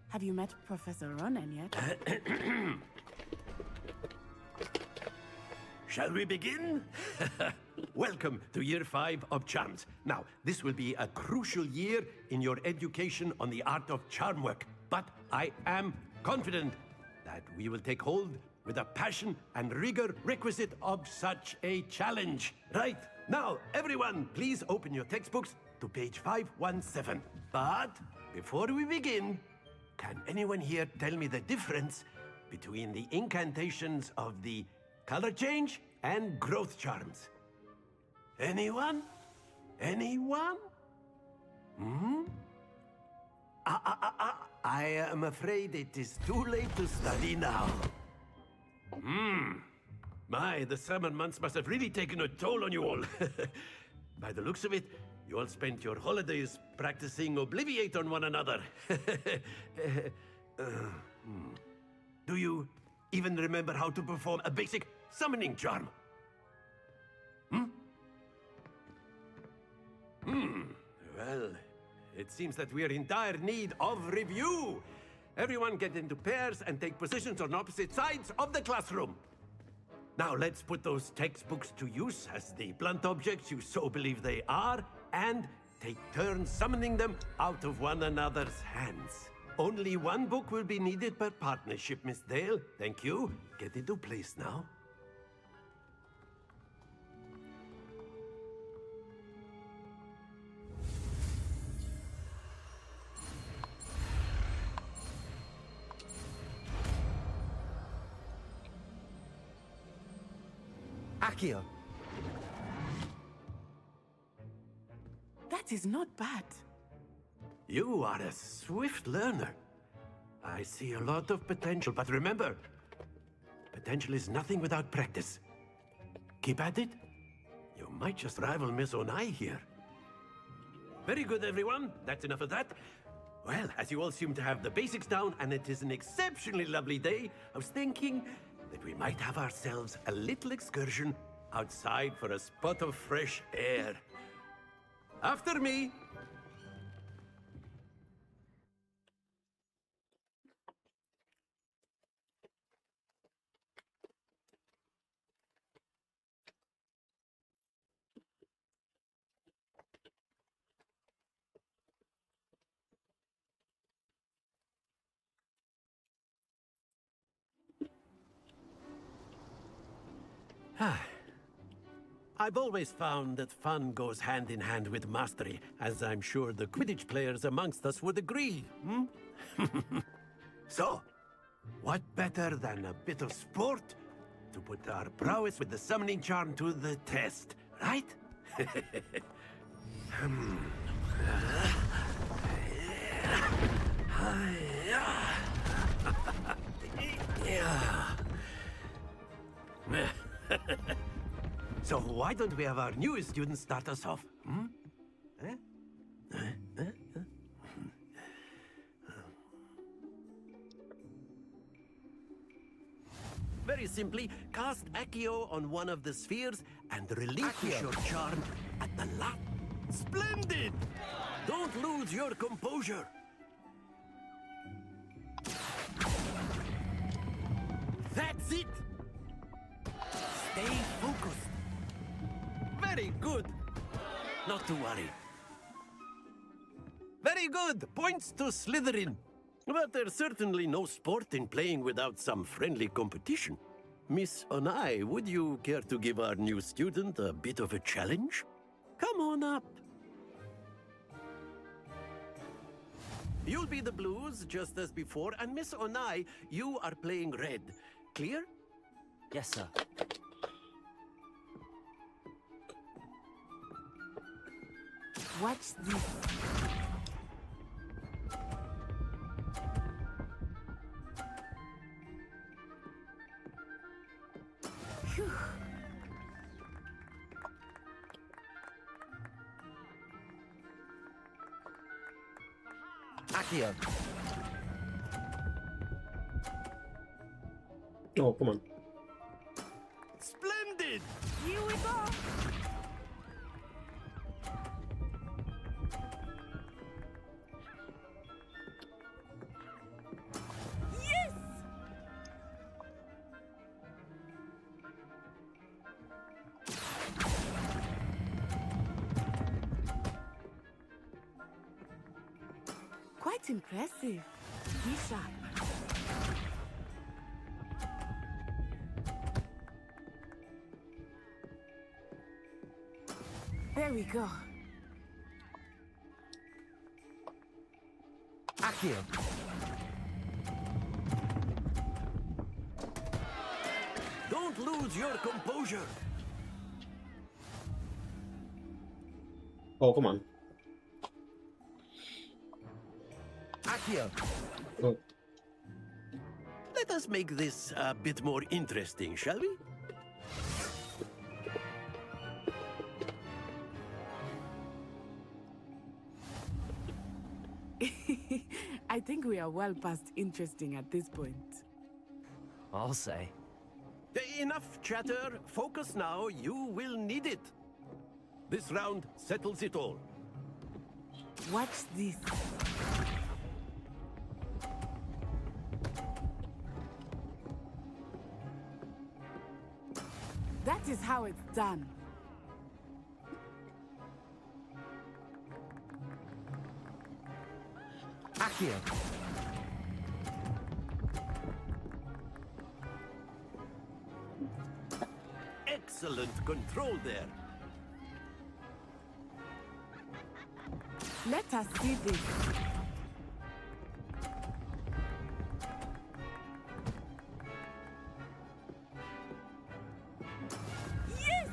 Have you met Professor Ronan yet? Shall we begin? Welcome to Year 5 of Charms. Now, this will be a crucial year in your education on the art of charm work, but I am confident that we will take hold with the passion and rigor requisite of such a challenge. Right, now, everyone, please open your textbooks to page 517. But before we begin, can anyone here tell me the difference between the incantations of the color change and growth charms? Anyone? Anyone? Hmm? I am afraid it is too late to study now. My, the summer months must have really taken a toll on you all. By the looks of it, you all spent your holidays practicing Obliviate on one another. Do you even remember how to perform a basic summoning charm? Well, it seems that we are in dire need of review. Everyone get into pairs and take positions on opposite sides of the classroom. Now let's put those textbooks to use as the blunt objects you so believe they are, and take turns summoning them out of one another's hands. Only one book will be needed per partnership, Miss Dale. Thank you. Get into place now. Accio. That is not bad. You are a swift learner. I see a lot of potential, but remember, potential is nothing without practice. Keep at it. You might just rival Miss Onai here. Very good, everyone. That's enough of that. Well, as you all seem to have the basics down, and it is an exceptionally lovely day, I was thinking that we might have ourselves a little excursion outside for a spot of fresh air. After me. I've always found that fun goes hand in hand with mastery, as I'm sure the Quidditch players amongst us would agree. So, what better than a bit of sport to put our prowess with the summoning charm to the test, right? So why don't we have our newest student start us off? Very simply, cast Accio on one of the spheres and relinquish your charm at the last. Splendid! Don't lose your composure. That's it! Stay focused. Very good. Not to worry. Very good. Points to Slytherin. But there's certainly no sport in playing without some friendly competition. Miss Onai, would you care to give our new student a bit of a challenge? Come on up. You'll be the blues, just as before, and Miss Onai, you are playing red. Clear? Yes, sir. Watch this. Phew. Accio. Oh, come on. Splendid! Here we go. Yes! Quite impressive. Be sharp. There we go. Accio. Don't lose your composure. Oh, come on. Accio. Oh. Let us make this a bit more interesting, shall we? I think we are well past interesting at this point. I'll say. Enough chatter. Focus now. You will need it. This round settles it all. Watch this. That is how it's done. Accio. Excellent control there. Let us see this. Yes!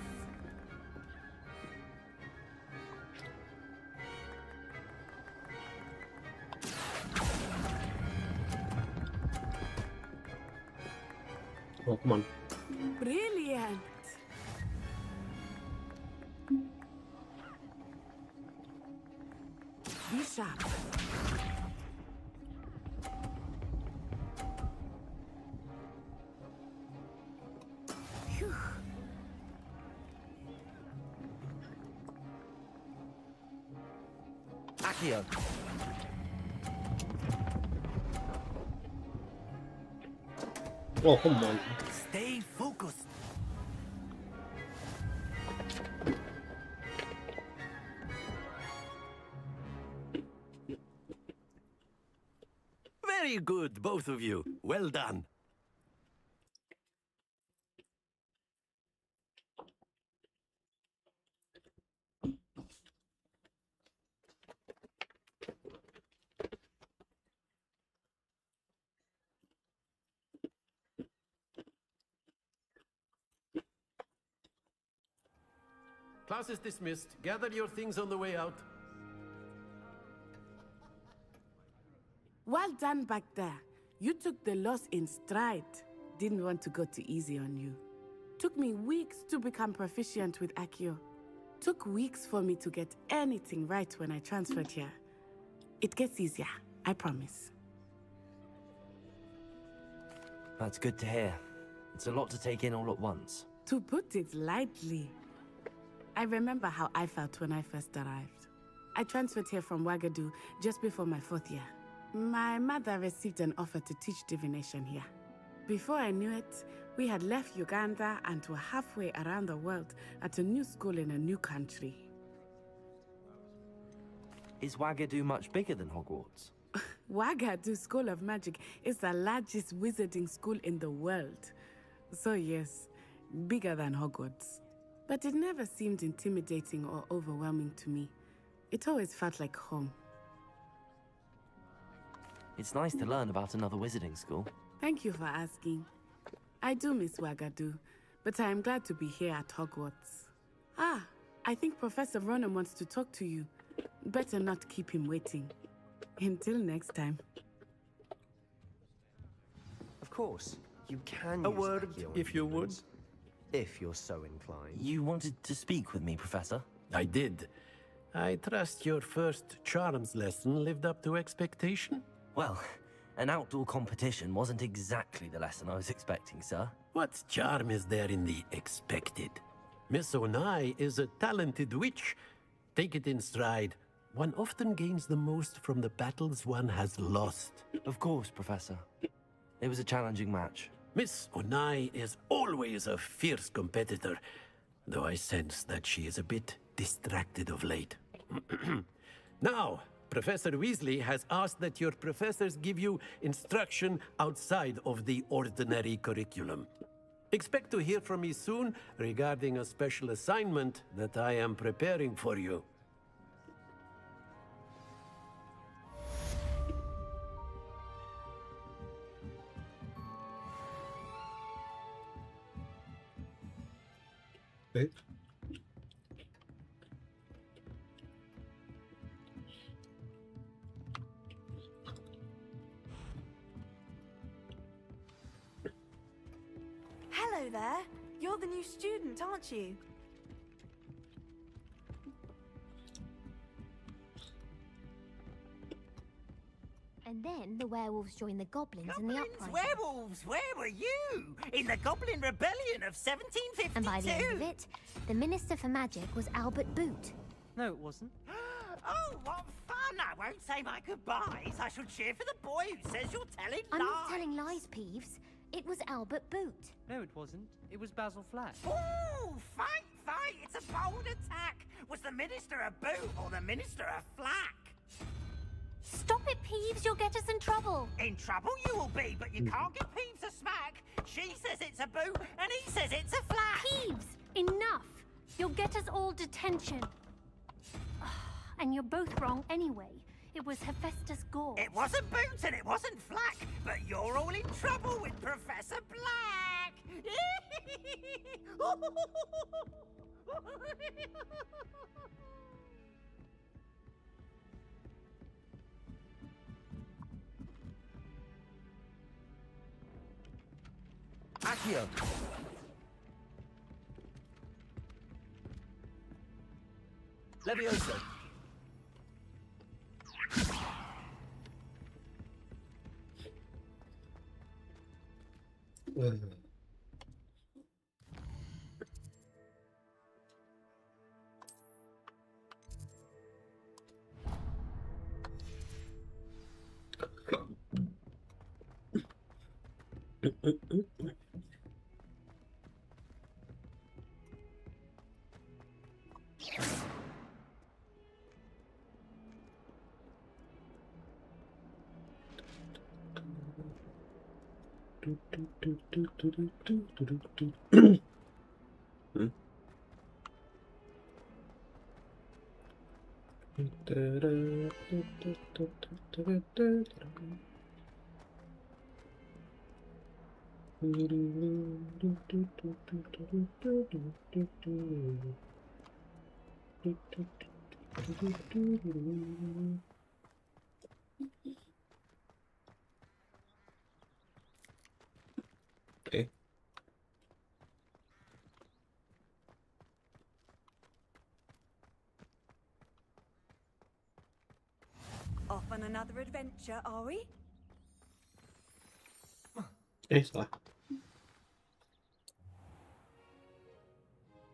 Oh, come on. Brilliant. Be sharp. Phew. Accio. Oh, come on. Stay focused. Very good, both of you. Well done. Class is dismissed. Gather your things on the way out. Well done back there. You took the loss in stride. Didn't want to go too easy on you. Took me weeks to become proficient with Accio. Took weeks for me to get anything right when I transferred here. It gets easier, I promise. That's good to hear. It's a lot to take in all at once. To put it lightly, I remember how I felt when I first arrived. I transferred here from Ouagadougou just before my 4th year. My mother received an offer to teach divination here. Before I knew it, we had left Uganda and were halfway around the world at a new school in a new country. Is Ouagadougou much bigger than Hogwarts? Ouagadougou School of Magic is the largest wizarding school in the world. So yes, bigger than Hogwarts. But it never seemed intimidating or overwhelming to me. It always felt like home. It's nice to learn about another wizarding school. Thank you for asking. I do miss Ouagadougou, but I am glad to be here at Hogwarts. Ah, I think Professor Ronan wants to talk to you. Better not keep him waiting. Until next time. Of course, you can A use word, Accio on if you would. humans, if you're so inclined. You wanted to speak with me, Professor? I did. I trust your first charms lesson lived up to expectation? Well, an outdoor competition wasn't exactly the lesson I was expecting, sir. What charm is there in the expected? Miss Onai is a talented witch. Take it in stride. One often gains the most from the battles one has lost. Of course, Professor. It was a challenging match. Miss Onai is always a fierce competitor, though I sense that she is a bit distracted of late. Now, Professor Weasley has asked that your professors give you instruction outside of the ordinary curriculum. Expect to hear from me soon regarding a special assignment that I am preparing for you. Okay. Hello there. You're the new student, aren't you? And then the werewolves joined the goblins in the uprising. Werewolves, where were you? In the Goblin Rebellion of 1752? And by the end of it, the Minister for Magic was Albert Boot. No, it wasn't. Oh, what fun! I won't say my goodbyes. I shall cheer for the boy who says you're telling I'm lies. not telling lies, Peeves. It was Albert Boot. No, it wasn't. It was Basil Flack. Ooh, fight, fight! It's a bold attack. Was the Minister a boot or the Minister a flack? Stop it, Peeves. You'll get us in trouble. In trouble you will be, but you can't give Peeves a smack. She says it's a boot, and he says it's a flack. Peeves, enough. You'll get us all detention. And you're both wrong anyway. It was Hephaestus Gore. It wasn't boot and it wasn't flack, but you're all in trouble with Professor Black. Accio! Leviosa! Okay. on another adventure, are we? Salah.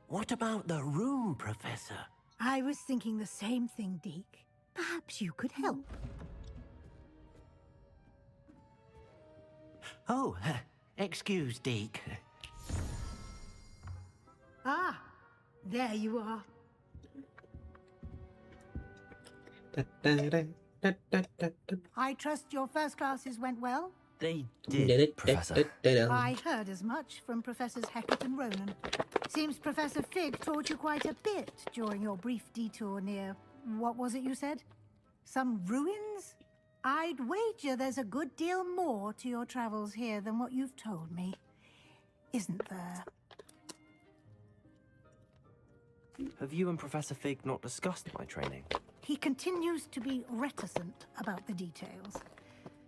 What about the room, Professor? I was thinking the same thing, Deke. Perhaps you could help. Oh, excuse, Deke. Ah, there you are. I trust your first classes went well? They did, Professor. I heard as much from Professors Hecat and Ronan. Seems Professor Fig taught you quite a bit during your brief detour near... what was it you said? Some ruins? I'd wager there's a good deal more to your travels here than what you've told me. Isn't there? Have you and Professor Fig not discussed my training? He continues to be reticent about the details,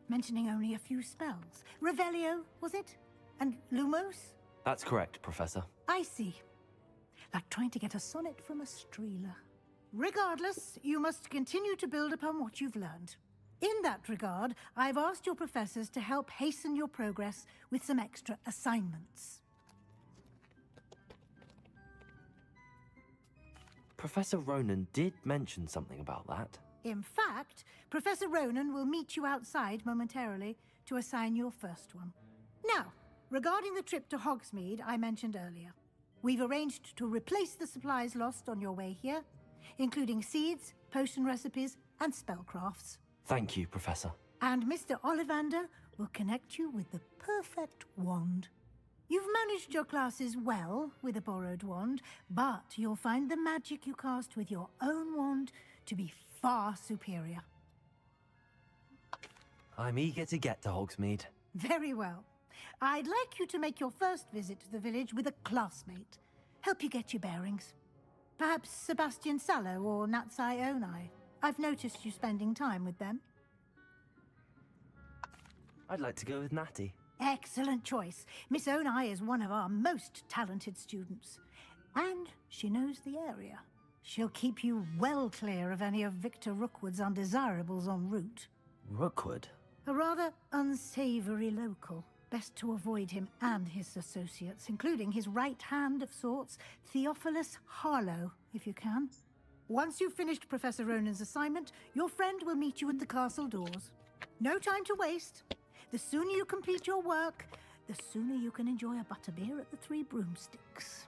mentioning only a few spells. Revelio, was it? And Lumos? That's correct, Professor. I see. Like trying to get a sonnet from a streeler. Regardless, you must continue to build upon what you've learned. In that regard, I've asked your professors to help hasten your progress with some extra assignments. Professor Ronan did mention something about that. In fact, Professor Ronan will meet you outside momentarily to assign your first one. Now, regarding the trip to Hogsmeade I mentioned earlier, we've arranged to replace the supplies lost on your way here, including seeds, potion recipes, and spellcrafts. Thank you, Professor. And Mr. Ollivander will connect you with the perfect wand. You've managed your classes well with a borrowed wand, but you'll find the magic you cast with your own wand to be far superior. I'm eager to get to Hogsmeade. Very well. I'd like you to make your first visit to the village with a classmate. Help you get your bearings. Perhaps Sebastian Sallow or Natsai Onai. I've noticed you spending time with them. I'd like to go with Natty. Excellent choice. Miss Onai is one of our most talented students. And she knows the area. She'll keep you well clear of any of Victor Rookwood's undesirables en route. Rookwood? A rather unsavory local. Best to avoid him and his associates, including his right hand of sorts, Theophilus Harlow, if you can. Once you've finished Professor Ronan's assignment, your friend will meet you at the castle doors. No time to waste. The sooner you complete your work, the sooner you can enjoy a butterbeer at the Three Broomsticks.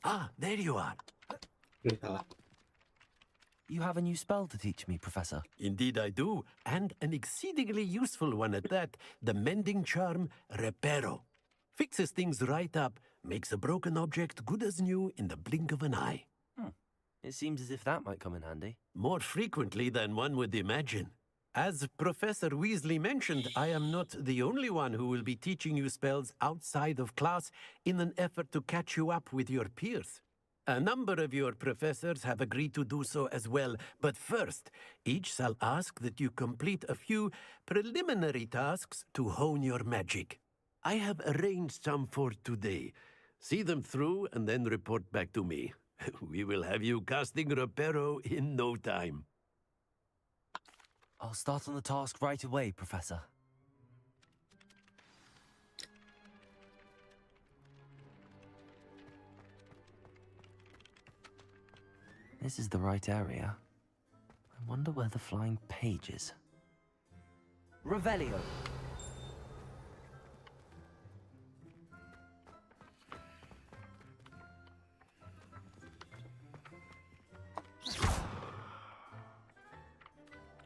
Ah, there you are. You have a new spell to teach me, Professor. Indeed I do, and an exceedingly useful one at that. The mending charm, Reparo. Fixes things right up, makes a broken object good as new in the blink of an eye. It seems as if that might come in handy. More frequently than one would imagine. As Professor Weasley mentioned, I am not the only one who will be teaching you spells outside of class in an effort to catch you up with your peers. A number of your professors have agreed to do so as well, but first, each shall ask that you complete a few preliminary tasks to hone your magic. I have arranged some for today. See them through and then report back to me. We will have you casting Reparo in no time. I'll start on the task right away, Professor. This is the right area. I wonder where the flying page is. Revelio!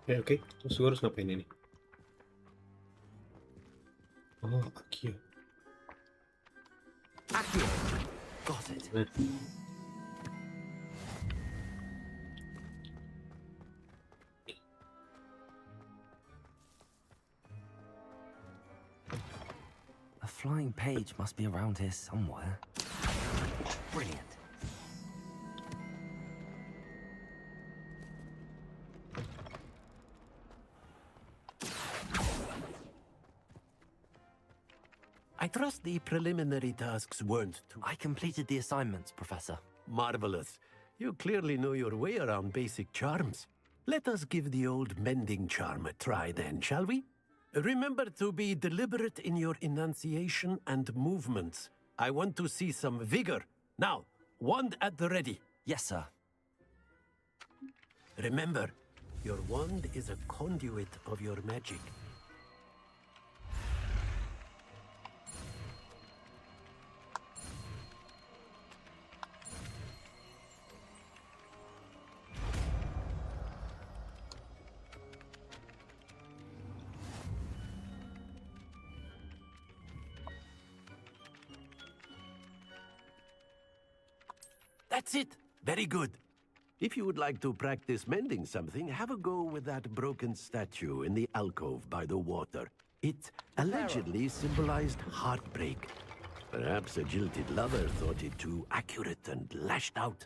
Oke. Terus gue harus ngapain ini? Got it. A flying page must be around here somewhere. Brilliant. I trust the preliminary tasks weren't too... I completed the assignments, Professor. Marvelous. You clearly know your way around basic charms. Let us give the old mending charm a try then, shall we? Remember to be deliberate in your enunciation and movements. I want to see some vigor. Now, wand at the ready. Yes, sir. Remember, your wand is a conduit of your magic. That's it. Very good. If you would like to practice mending something, have a go with that broken statue in the alcove by the water. It allegedly symbolized heartbreak. Perhaps a jilted lover thought it too accurate and lashed out.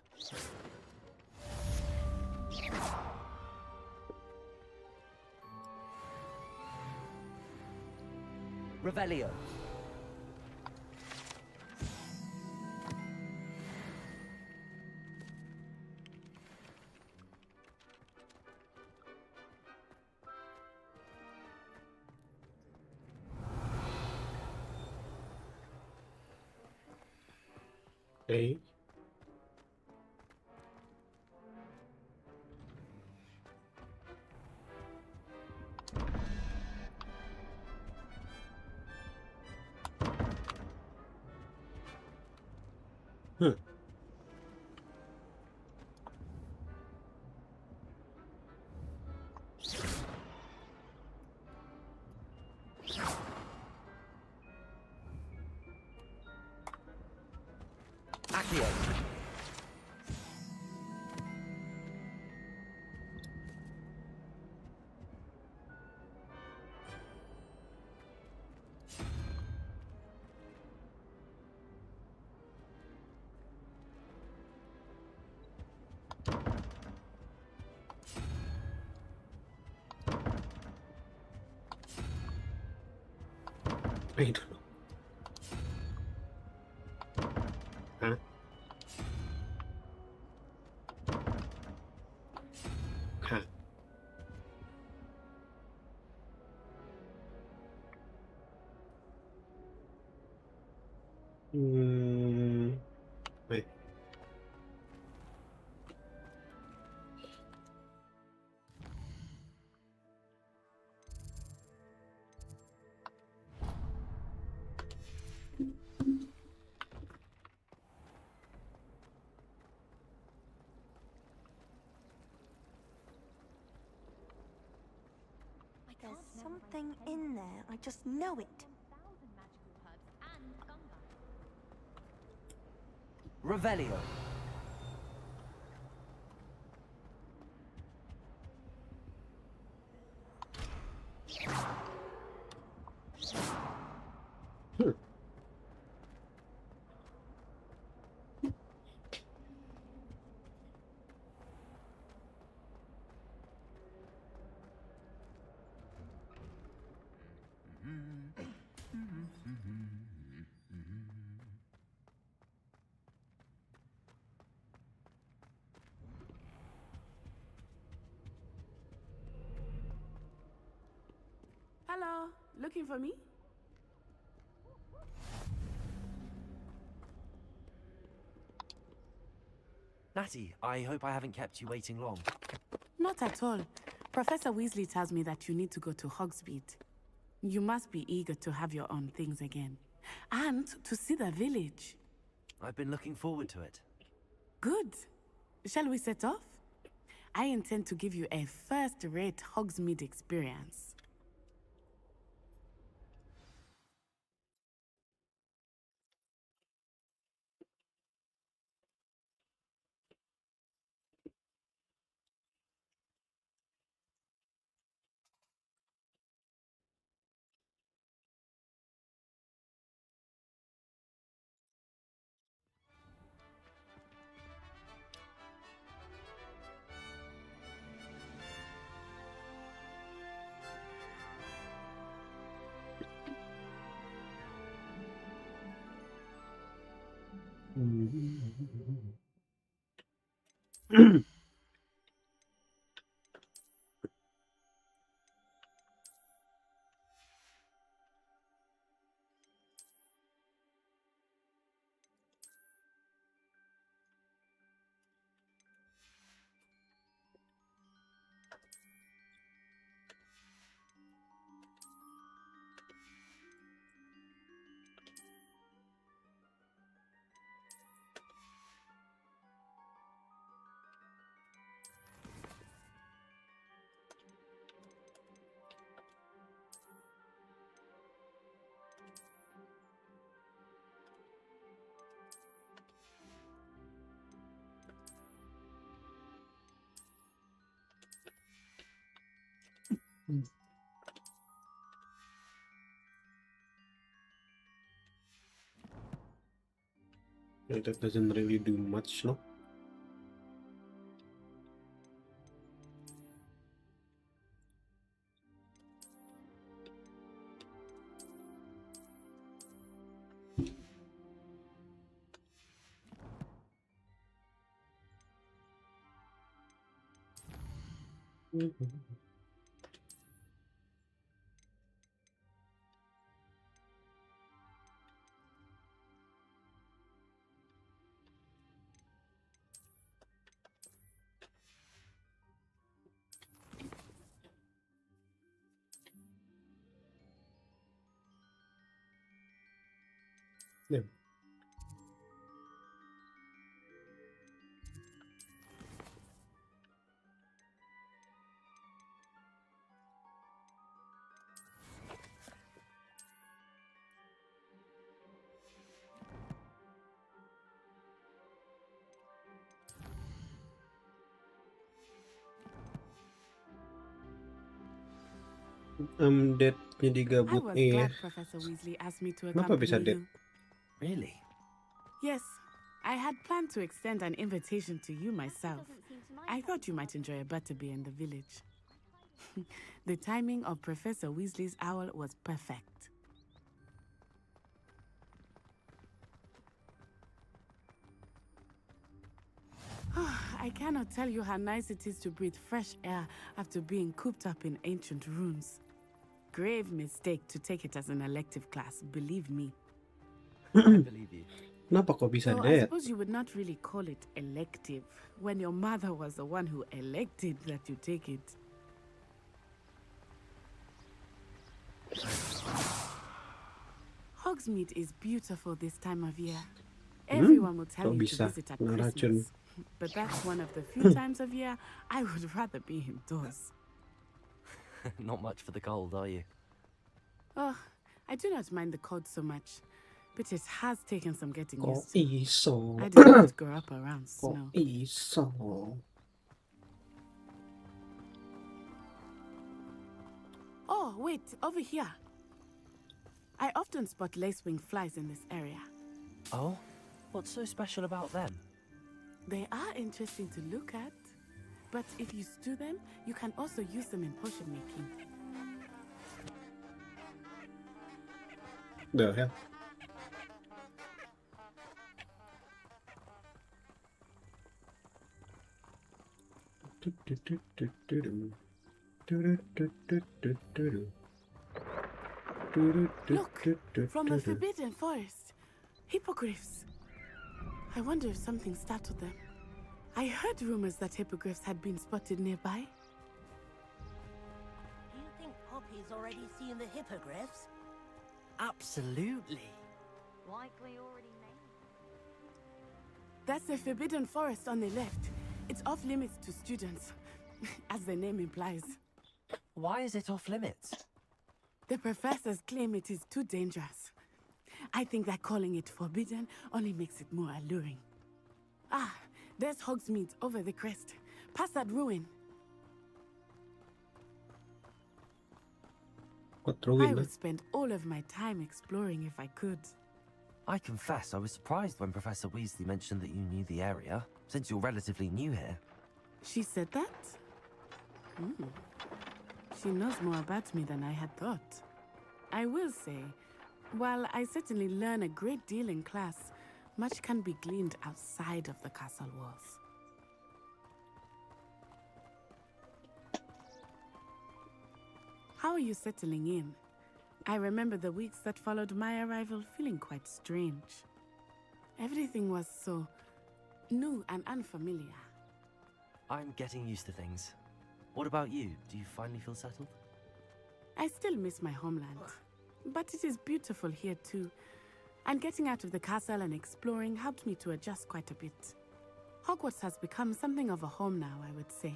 Revelio. Okay. Accio. Wait. Huh? Huh. Wait. There's something in there. I just know it. Revelio. Hello, looking for me? Natty, I hope I haven't kept you waiting long. Not at all. Professor Weasley tells me that you need to go to Hogsmeade. You must be eager to have your own things again. And to see the village. I've been looking forward to it. Good. Shall we set off? I intend to give you a first-rate Hogsmeade experience. That doesn't really do much, no? Yeah. Dead jadi I gabut was nih ya. glad Professor Weasley asked me to Kenapa bisa accompany dead? you. Really? Yes, I had planned to extend an invitation to you myself. I thought you might enjoy a butterbeer in the village. The timing of Professor Weasley's owl was perfect. I cannot tell you how nice it is to breathe fresh air after being cooped up in ancient ruins. Grave mistake to take it as an elective class, believe me. I believe you. Kenapa kok bisa So I dead? suppose you would not really call it elective when your mother was the one who elected that you take it. Hogsmeade is beautiful this time of year. Everyone will tell Kok you to bisa visit at kena racun? Christmas. But that's one of the few times of year I would rather be indoors. Not much for the cold, are you? Oh, I do not mind the cold so much, but it has taken some getting Kok used to. iso? I did not grow up around Kok snow. iso? Oh, wait, over here. I often spot lacewing flies in this area. Oh? What's so special about them? They are interesting to look at, but if you stew them, you can also use them in potion making. The hell? Look, from the Forbidden Forest. Hippogriffs. I wonder if something startled them. I heard rumors that hippogriffs had been spotted nearby. Do you think Poppy's already seen the hippogriffs? Absolutely. Likely already named. That's the Forbidden Forest on the left. It's off limits to students, as the name implies. Why is it off limits? The professors claim it is too dangerous. I think that calling it forbidden only makes it more alluring. Ah, there's Hogsmeade over the crest. Past that ruin. What I ruin? would spend all of my time exploring if I could. I confess I was surprised when Professor Weasley mentioned that you knew the area, since you're relatively new here. She said that? She knows more about me than I had thought. I will say, while I certainly learn a great deal in class, much can be gleaned outside of the castle walls. How are you settling in? I remember the weeks that followed my arrival feeling quite strange. Everything was so new and unfamiliar. I'm getting used to things. What about you? Do you finally feel settled? I still miss my homeland, but it is beautiful here too. And getting out of the castle and exploring helped me to adjust quite a bit. Hogwarts has become something of a home now, I would say.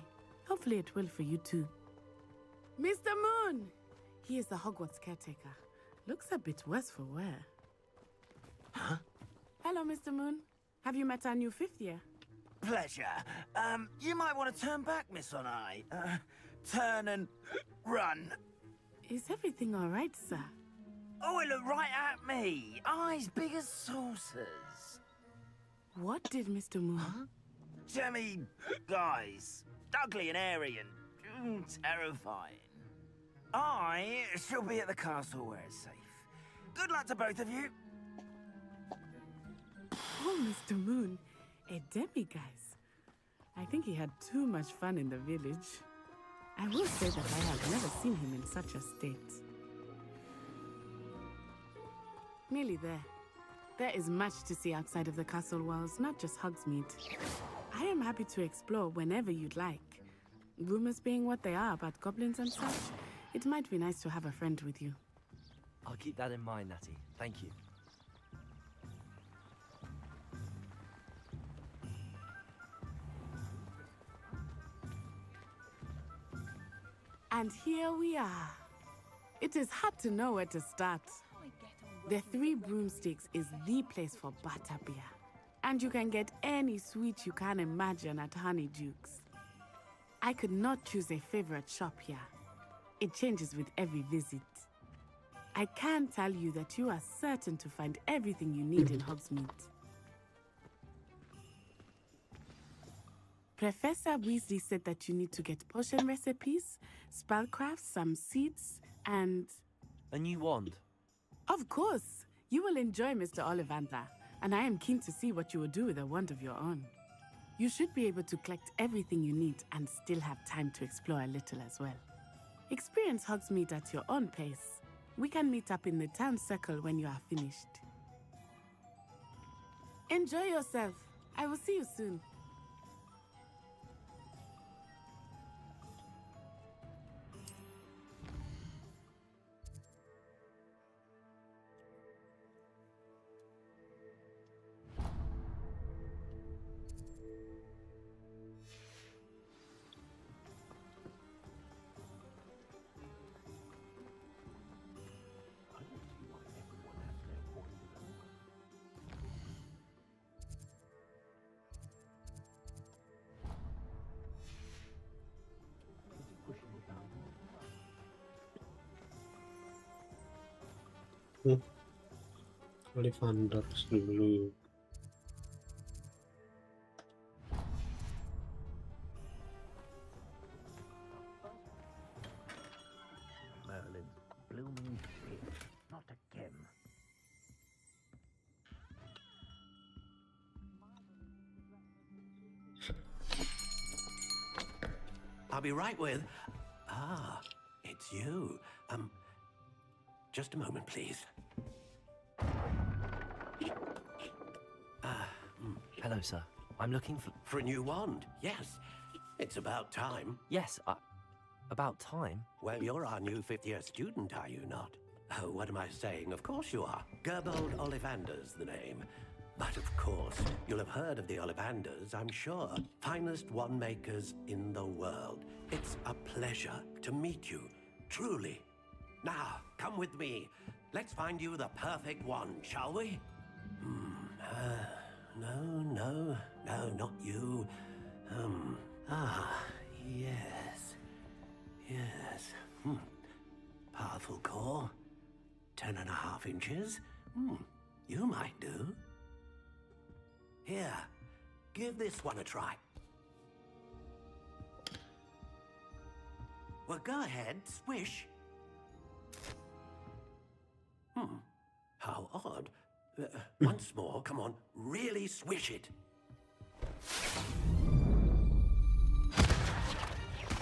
Hopefully it will for you too. Mr. Moon! He is the Hogwarts caretaker. Looks a bit worse for wear. Huh? Hello, Mr. Moon. Have you met our new 5th year? Pleasure. You might want to turn back, Miss Onai. Turn and run. Is everything all right, sir? Oh, it looked right at me. Eyes big as saucers. What did Mr. Moon? Huh? Jemmy guys. Ugly and airy and terrifying. I shall be at the castle where it's safe. Good luck to both of you. Oh, Mr. Moon. A demiguise. I think he had too much fun in the village. I will say that I have never seen him in such a state. Nearly there. There is much to see outside of the castle walls, not just Hogsmeade. I am happy to explore whenever you'd like. Rumors being what they are about goblins and such, it might be nice to have a friend with you. I'll keep that in mind, Natty. Thank you. And here we are. It is hard to know where to start. The Three Broomsticks is the place for butterbeer. And you can get any sweet you can imagine at Honeyduke's. I could not choose a favorite shop here. It changes with every visit. I can tell you that you are certain to find everything you need in Hogsmeade. Professor Weasley said that you need to get potion recipes, spellcraft, some seeds, and... A new wand? Of course! You will enjoy Mr. Ollivander, and I am keen to see what you will do with a wand of your own. You should be able to collect everything you need and still have time to explore a little as well. Experience Hogsmeade at your own pace. We can meet up in the town circle when you are finished. Enjoy yourself. I will see you soon. Ollivander dulu. Merlin, blooming fish, not again. I'll be right with... Ah, it's you. Just a moment, please. Hello, sir. I'm looking for a new wand, yes. It's about time. Yes, about time? Well, you're our new 5th year student, are you not? Oh, what am I saying? Of course you are. Gerbold Ollivander's the name. But of course, you'll have heard of the Ollivanders, I'm sure. Finest wand makers in the world. It's a pleasure to meet you, truly. Now, come with me. Let's find you the perfect wand, shall we? No, not you. Yes. Powerful core. 10.5 inches. You might do. Here, give this one a try. Well, go ahead, swish. How odd. Once more, come on, really swish it.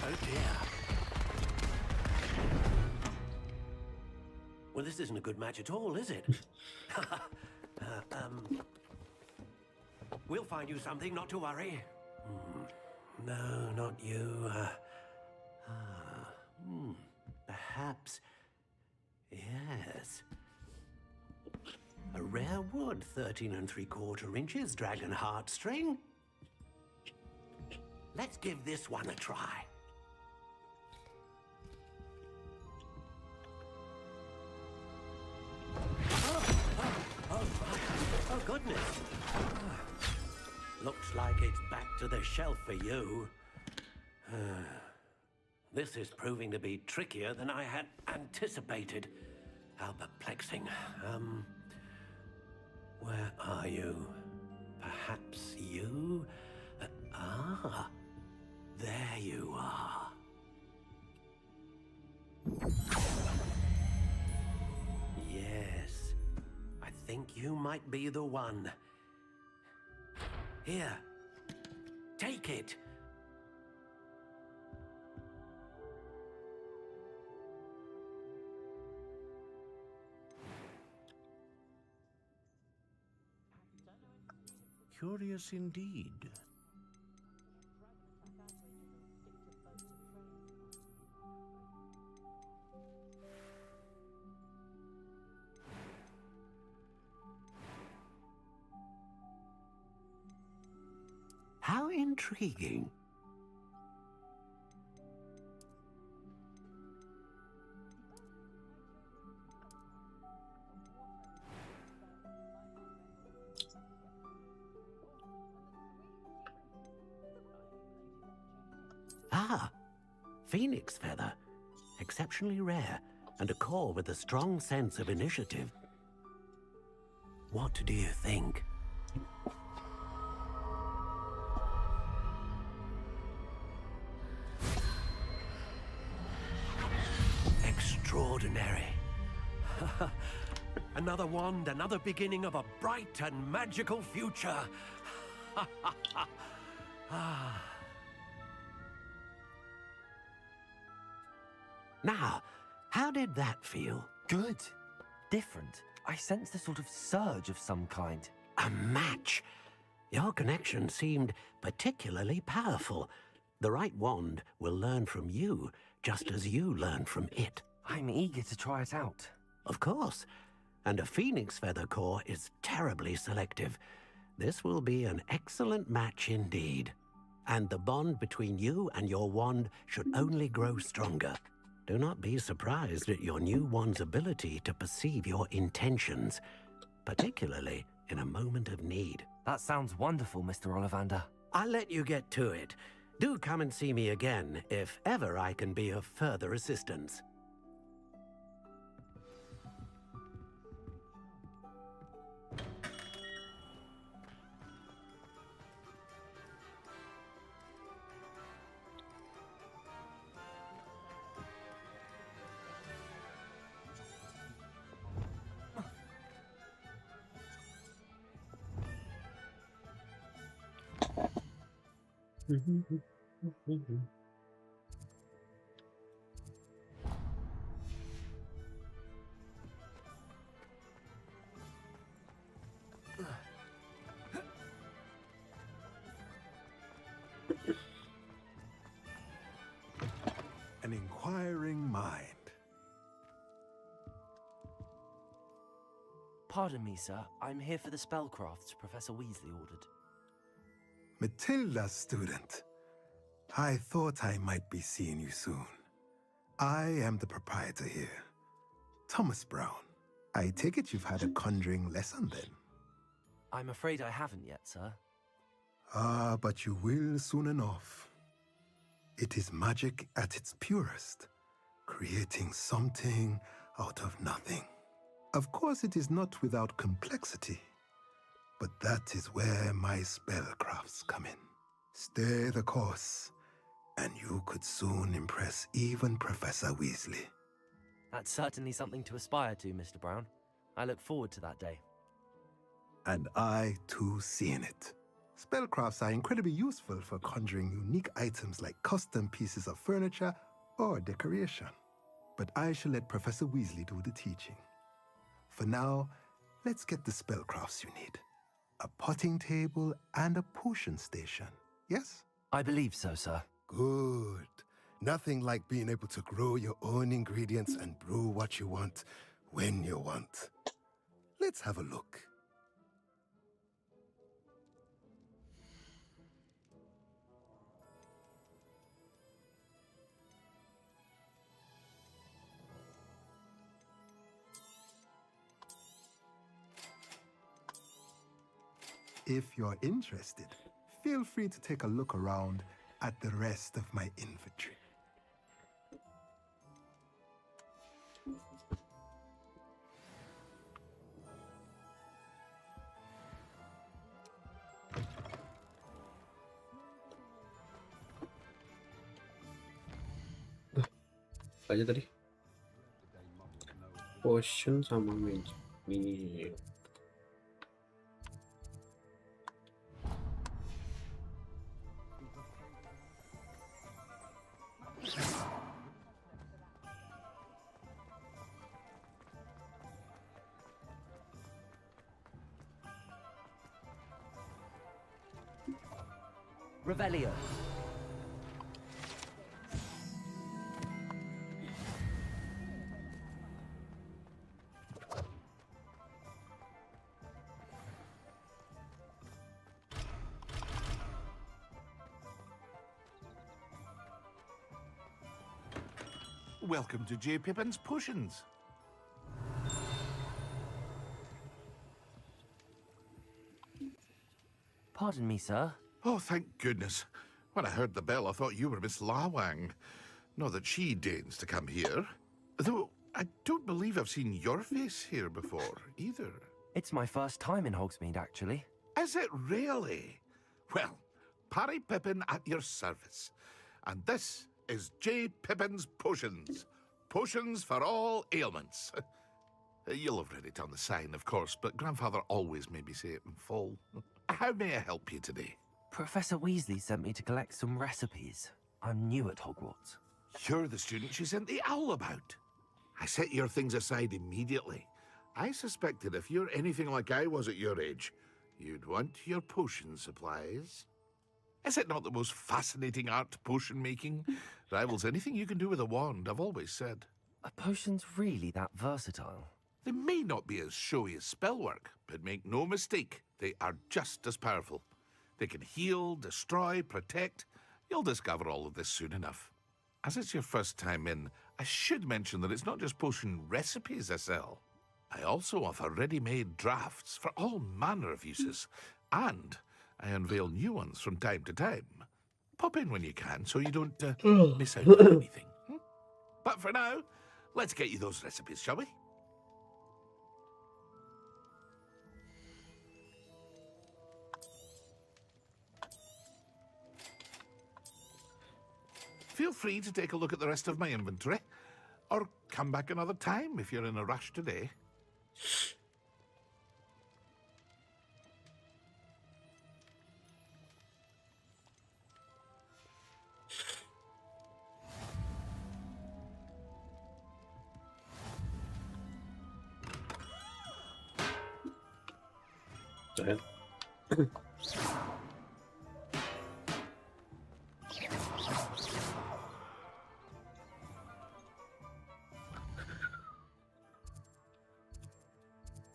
Oh dear. Well, this isn't a good match at all, is it? We'll find you something, not to worry. No, not you. Perhaps. Yes. A rare wood, 13 3/4 inches, dragon heartstring. Let's give this one a try. Oh, goodness. Looks like it's back to the shelf for you. This is proving to be trickier than I had anticipated. How perplexing. Where are you? Perhaps you? There you are. Yes, I think you might be the one. Here, take it. Curious indeed. How intriguing. Phoenix feather. Exceptionally rare, and a core with a strong sense of initiative. What do you think? Extraordinary. Another wand, another beginning of a bright and magical future. Now, how did that feel? Good. Different. I sensed a sort of surge of some kind. A match. Your connection seemed particularly powerful. The right wand will learn from you, just as you learn from it. I'm eager to try it out. Of course. And a phoenix feather core is terribly selective. This will be an excellent match indeed. And the bond between you and your wand should only grow stronger. Do not be surprised at your new wand's ability to perceive your intentions, particularly in a moment of need. That sounds wonderful, Mr. Ollivander. I'll let you get to it. Do come and see me again if ever I can be of further assistance. An inquiring mind. Pardon me, sir. I'm here for the spellcrafts Professor Weasley ordered. Matilda, student. I thought I might be seeing you soon. I am the proprietor here, Thomas Brown. I take it you've had a conjuring lesson then? I'm afraid I haven't yet, sir. Ah, but you will soon enough. It is magic at its purest, creating something out of nothing. Of course, it is not without complexity, but that is where my spellcrafts come in. Stay the course, and you could soon impress even Professor Weasley. That's certainly something to aspire to, Mr. Brown. I look forward to that day. And I, too, see in it. Spellcrafts are incredibly useful for conjuring unique items like custom pieces of furniture or decoration. But I shall let Professor Weasley do the teaching. For now, let's get the spellcrafts you need. A potting table and a potion station, yes? I believe so, sir. Good. Nothing like being able to grow your own ingredients and brew what you want when you want. Let's have a look. If you're interested, feel free to take a look around at the rest of my inventory. Aja tadi potion sama magic. Revelio. Welcome to J. Pippin's Potions. Pardon me, sir. Oh, thank goodness. When I heard the bell, I thought you were Miss Lawang. Not that she deigns to come here. Though, I don't believe I've seen your face here before, either. It's my first time in Hogsmeade, actually. Is it really? Well, Parry Pippin at your service. And this is J. Pippin's Potions. Potions for all ailments. You'll have read it on the sign, of course, but Grandfather always made me say it in full. How may I help you today? Professor Weasley sent me to collect some recipes. I'm new at Hogwarts. You're the student she sent the owl about. I set your things aside immediately. I suspected if you're anything like I was at your age, you'd want your potion supplies. Is it not the most fascinating art, potion making? Rivals anything you can do with a wand, I've always said. Are potions really that versatile? They may not be as showy as spellwork, but make no mistake, they are just as powerful. They can heal, destroy, protect. You'll discover all of this soon enough. As it's your first time in, I should mention that it's not just potion recipes I sell. I also offer ready-made drafts for all manner of uses, and I unveil new ones from time to time. Pop in when you can so you don't miss out on anything. But for now, let's get you those recipes, shall we? Feel free to take a look at the rest of my inventory, or come back another time if you're in a rush today.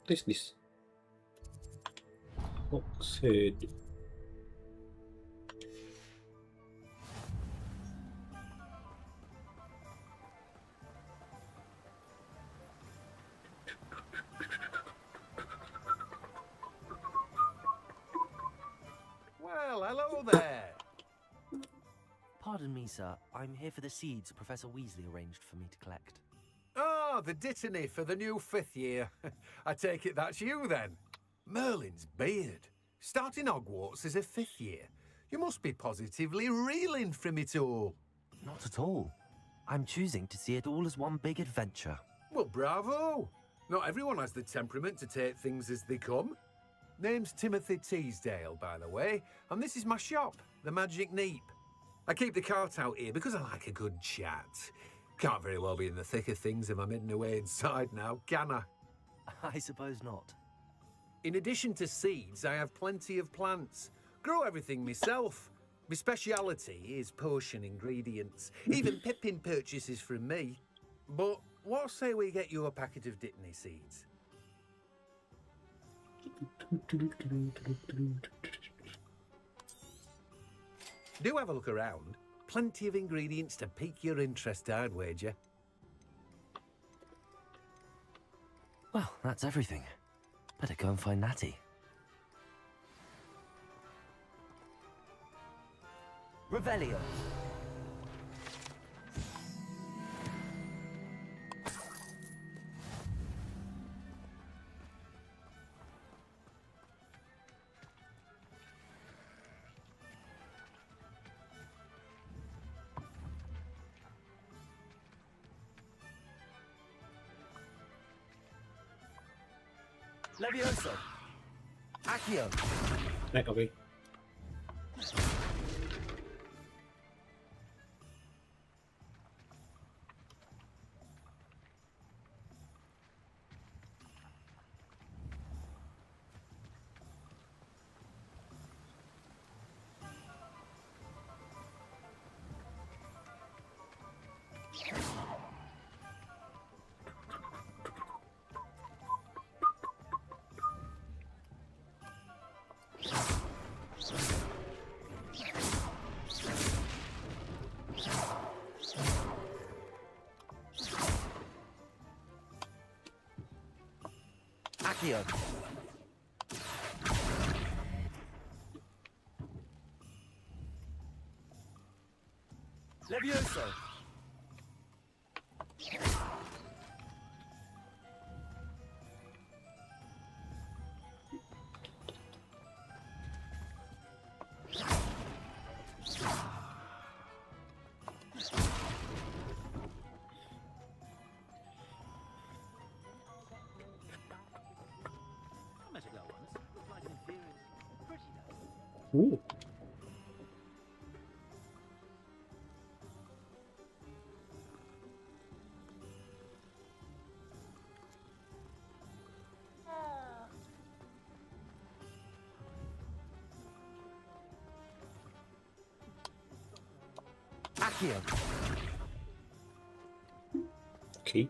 What is this? Oxhead. Well, hello there. Pardon me, sir. I'm here for the seeds Professor Weasley arranged for me to collect. Ah, the dittany for the new 5th year. I take it that's you, then. Merlin's beard. Starting Hogwarts as a 5th year. You must be positively reeling from it all. Not at all. I'm choosing to see it all as one big adventure. Well, bravo. Not everyone has the temperament to take things as they come. Name's Timothy Teasdale, by the way, and this is my shop, the Magic Neep. I keep the cart out here because I like a good chat. Can't very well be in the thick of things if I'm hidden away inside now, can I? I suppose not. In addition to seeds, I have plenty of plants. Grow everything myself. My speciality is potion ingredients. Even Pippin purchases from me. But what say we get you a packet of Dittany seeds? Do have a look around. Plenty of ingredients to pique your interest, I'd wager. Well, that's everything. Better go and find Natty. Revelio. Levioso. Accio. Okay. Accio. Levioso. Ooh. Accio. Okay.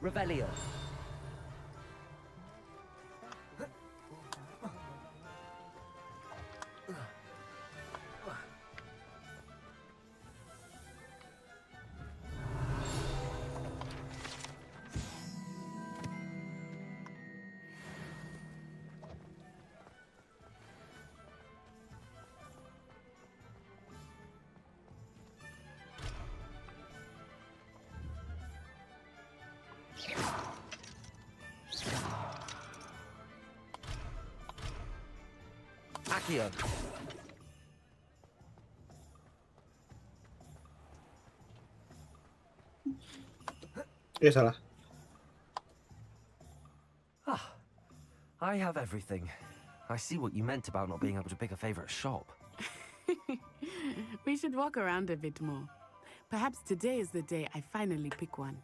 Revelio. Accio. Salah. Ah, I have everything. I see what you meant about not being able to pick a favorite shop. We should walk around a bit more. Perhaps today is the day I finally pick one.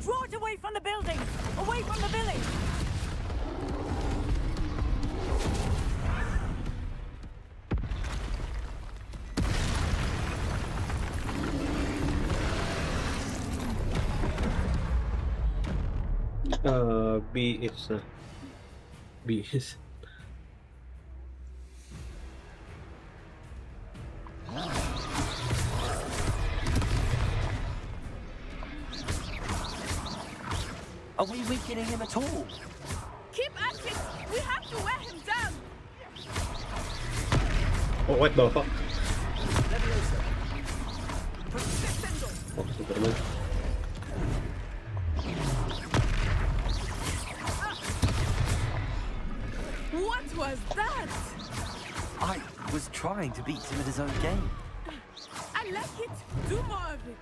Draw it away from the building! Away from the village! B is. Are we weakening him at all? Keep at it! We have to wear him down! Oh, what the fuck? Leviosa. Oh, Superman. What was that? I was trying to beat him at his own game. I like it. Do more of it.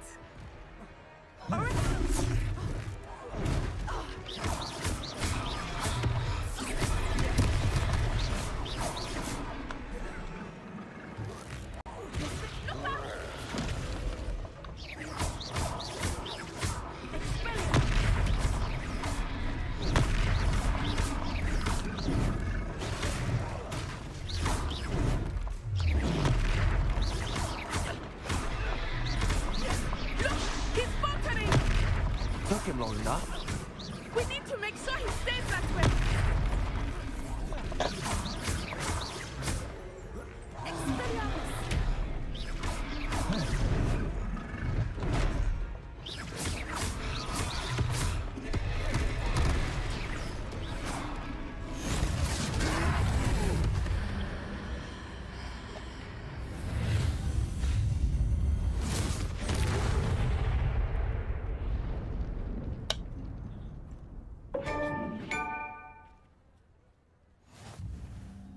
Took him long enough. We need to make sure he stays that way.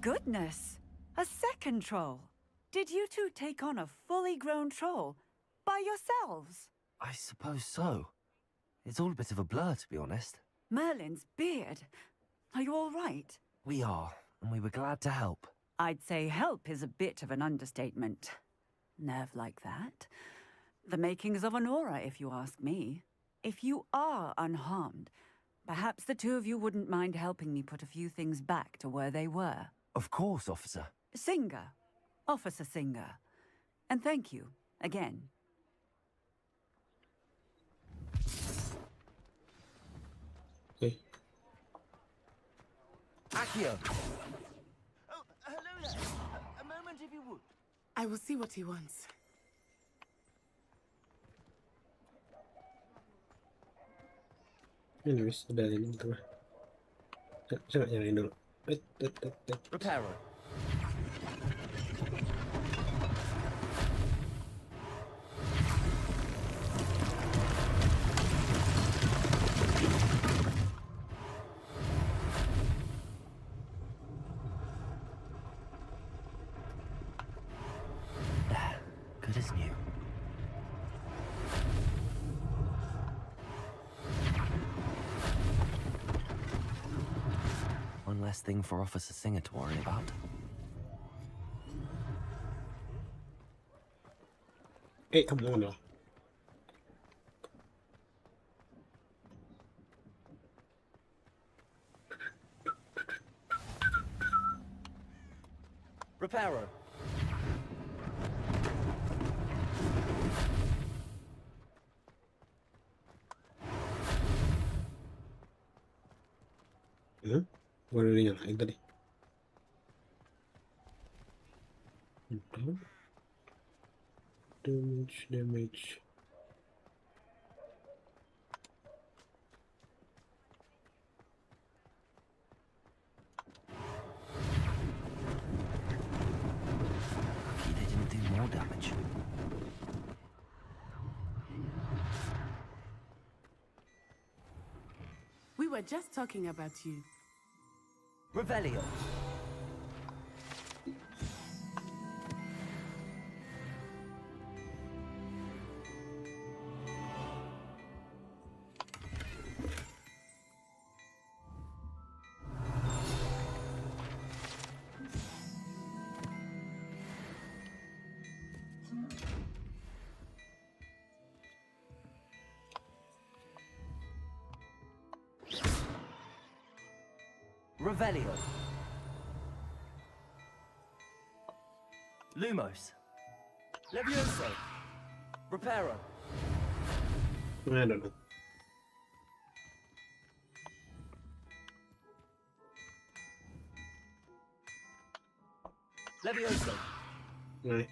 Goodness! A second troll! Did you two take on a fully grown troll? By yourselves? I suppose so. It's all a bit of a blur, to be honest. Merlin's beard. Are you all right? We are, and we were glad to help. I'd say help is a bit of an understatement. Nerve like that. The makings of an aura, if you ask me. If you are unharmed, perhaps the two of you wouldn't mind helping me put a few things back to where they were. Of course, officer. Singer. Officer Singer. And thank you, again. Okay. Accio! Oh, hello there. A moment if you would. I will see what he wants. Anyways, udah ini gitu lah. Saya nggak nyalain dulu. Repairer. Good as new. One less thing for Officer Singer to worry about. Come on lah. Repairer. Gua udah nyalain tadi. Damage. Lucky they didn't do more damage. We were just talking about you. Revelio. Revelio. Lumos. Levioso. Reparo. I don't know. Levioso. Right.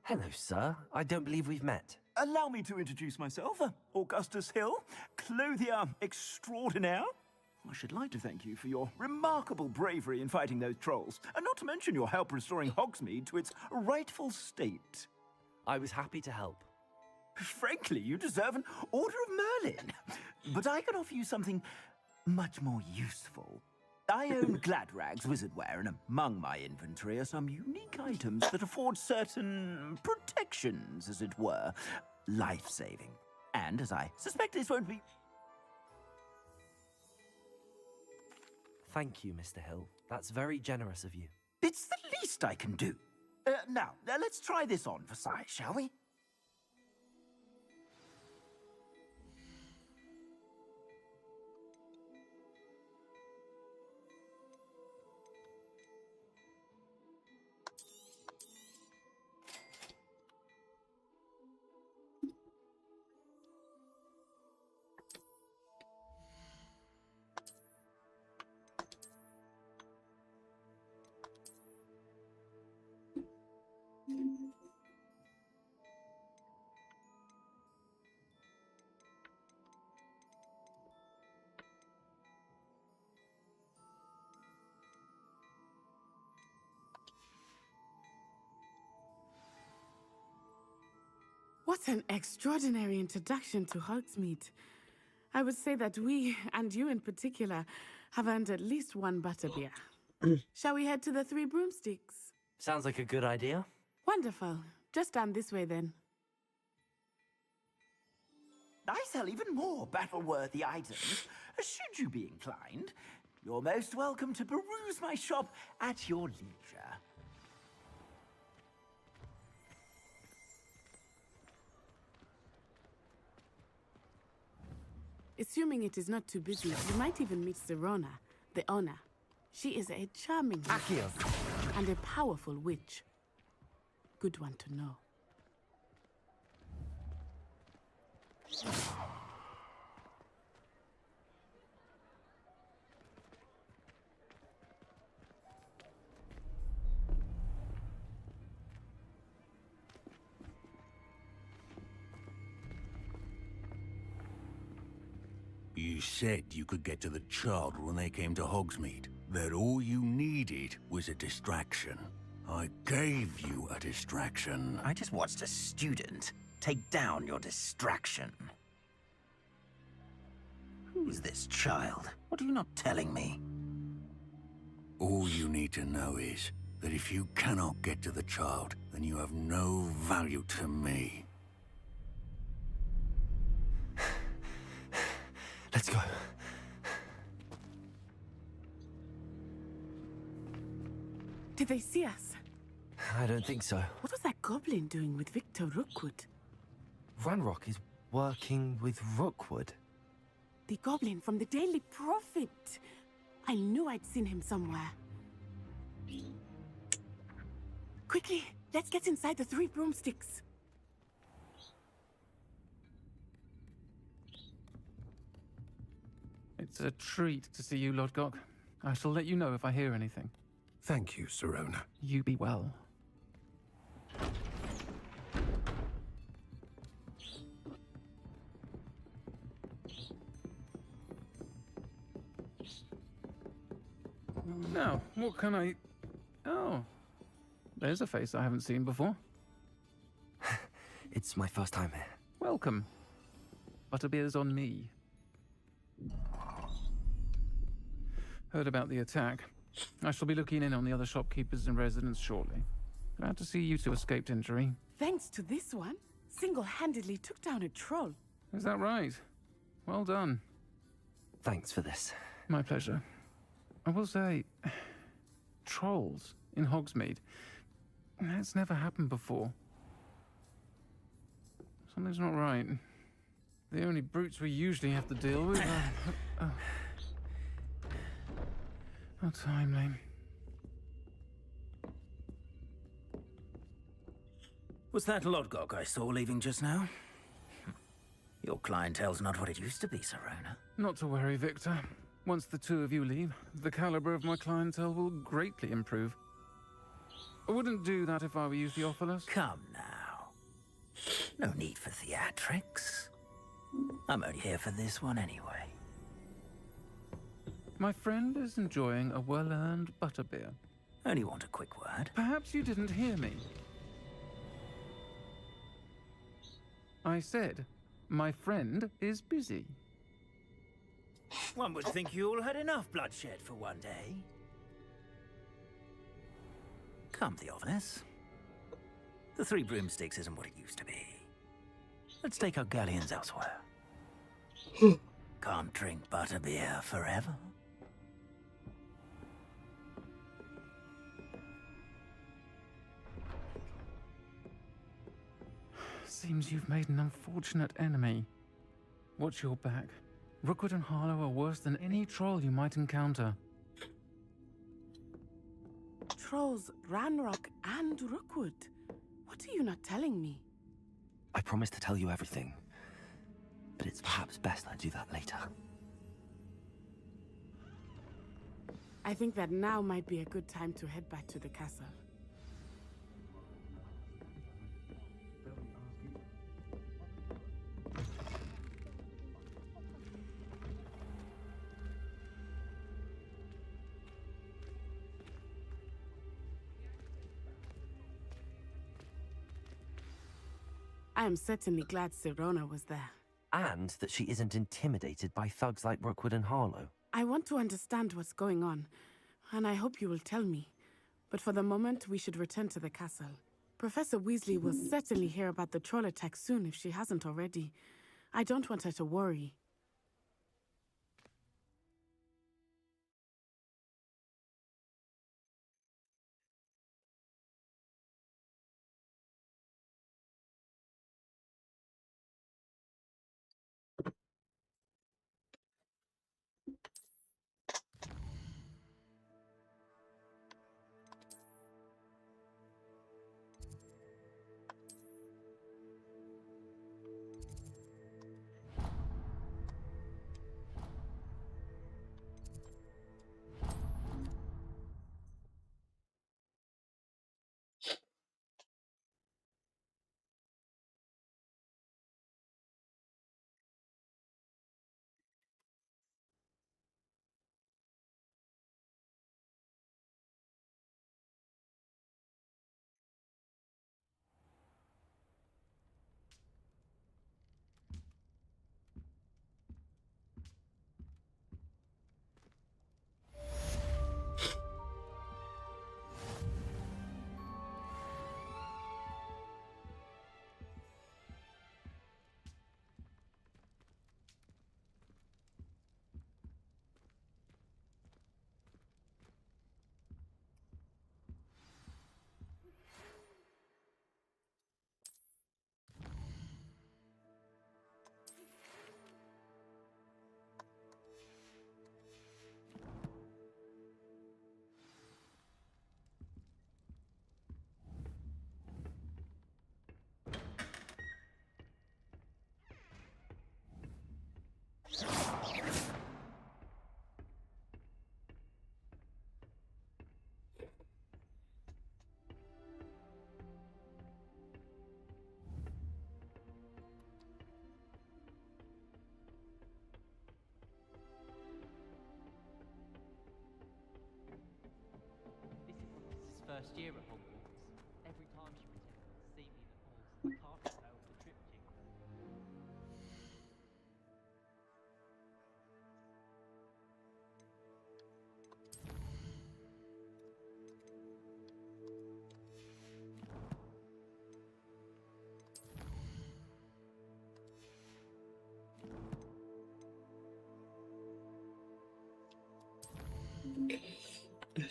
Hello, sir. I don't believe we've met. Allow me to introduce myself, Augustus Hill, clothier extraordinaire. I should like to thank you for your remarkable bravery in fighting those trolls, and not to mention your help restoring Hogsmeade to its rightful state. I was happy to help. Frankly, you deserve an Order of Merlin. But I can offer you something much more useful. I own Gladrag's wizardware, and among my inventory are some unique items that afford certain protections, as it were. Life-saving. And, as I suspect this won't be... Thank you, Mr. Hill. That's very generous of you. It's the least I can do. Now, let's try this on for size, shall we? What an extraordinary introduction to Hogsmeade. I would say that we, and you in particular, have earned at least one butterbeer. Shall we head to the Three Broomsticks? Sounds like a good idea. Wonderful. Just down this way then. I sell even more battle-worthy items. Should you be inclined, you're most welcome to peruse my shop at your leisure. Assuming it is not too busy, you might even meet Serona, the owner. She is a charming and a powerful witch. Good one to know. You said you could get to the child when they came to Hogsmeade. That all you needed was a distraction. I gave you a distraction. I just watched a student take down your distraction. Who's this child? What are you not telling me? All you need to know is that if you cannot get to the child, then you have no value to me. Let's go. Did they see us? I don't think so. What was that goblin doing with Victor Rookwood? Ranrock is working with Rookwood. The goblin from the Daily Prophet. I knew I'd seen him somewhere. Quickly, let's get inside the Three Broomsticks. It's a treat to see you, Lodgok. I shall let you know if I hear anything. Thank you, Serona. You be well. Now, what can I... Oh, there's a face I haven't seen before. It's my first time here. Welcome. Butterbeer's on me. Heard about the attack. I shall be looking in on the other shopkeepers and residents shortly. Glad to see you two escaped injury. Thanks to this one, single-handedly took down a troll. Is that right? Well done. Thanks for this. My pleasure. I will say, trolls in Hogsmeade. That's never happened before. Something's not right. The only brutes we usually have to deal with are... How timely. Was that Lodgok I saw leaving just now? Your clientele's not what it used to be, Serona. Not to worry, Victor. Once the two of you leave, the caliber of my clientele will greatly improve. I wouldn't do that if I were you, Theophilus. Come now. No need for theatrics. I'm only here for this one anyway. My friend is enjoying a well-earned butterbeer. Only want a quick word. Perhaps you didn't hear me. I said, my friend is busy. One would think you all had enough bloodshed for one day. Come, Theophilus. The Three Broomsticks isn't what it used to be. Let's take our galleons elsewhere. Can't drink butterbeer forever. Seems you've made an unfortunate enemy. Watch your back. Rookwood and Harlow are worse than any troll you might encounter. Trolls, Ranrock, and Rookwood. What are you not telling me? I promised to tell you everything, but it's perhaps best I do that later. I think that now might be a good time to head back to the castle. I am certainly glad Sirona was there. And that she isn't intimidated by thugs like Rookwood and Harlow. I want to understand what's going on, and I hope you will tell me. But for the moment, we should return to the castle. Professor Weasley will certainly hear about the troll attack soon if she hasn't already. I don't want her to worry. First year at Hogwarts. Every time she pretended to see me in the halls, the carpet fell with the triptych.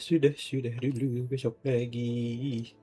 Sudah dulu besok pagi.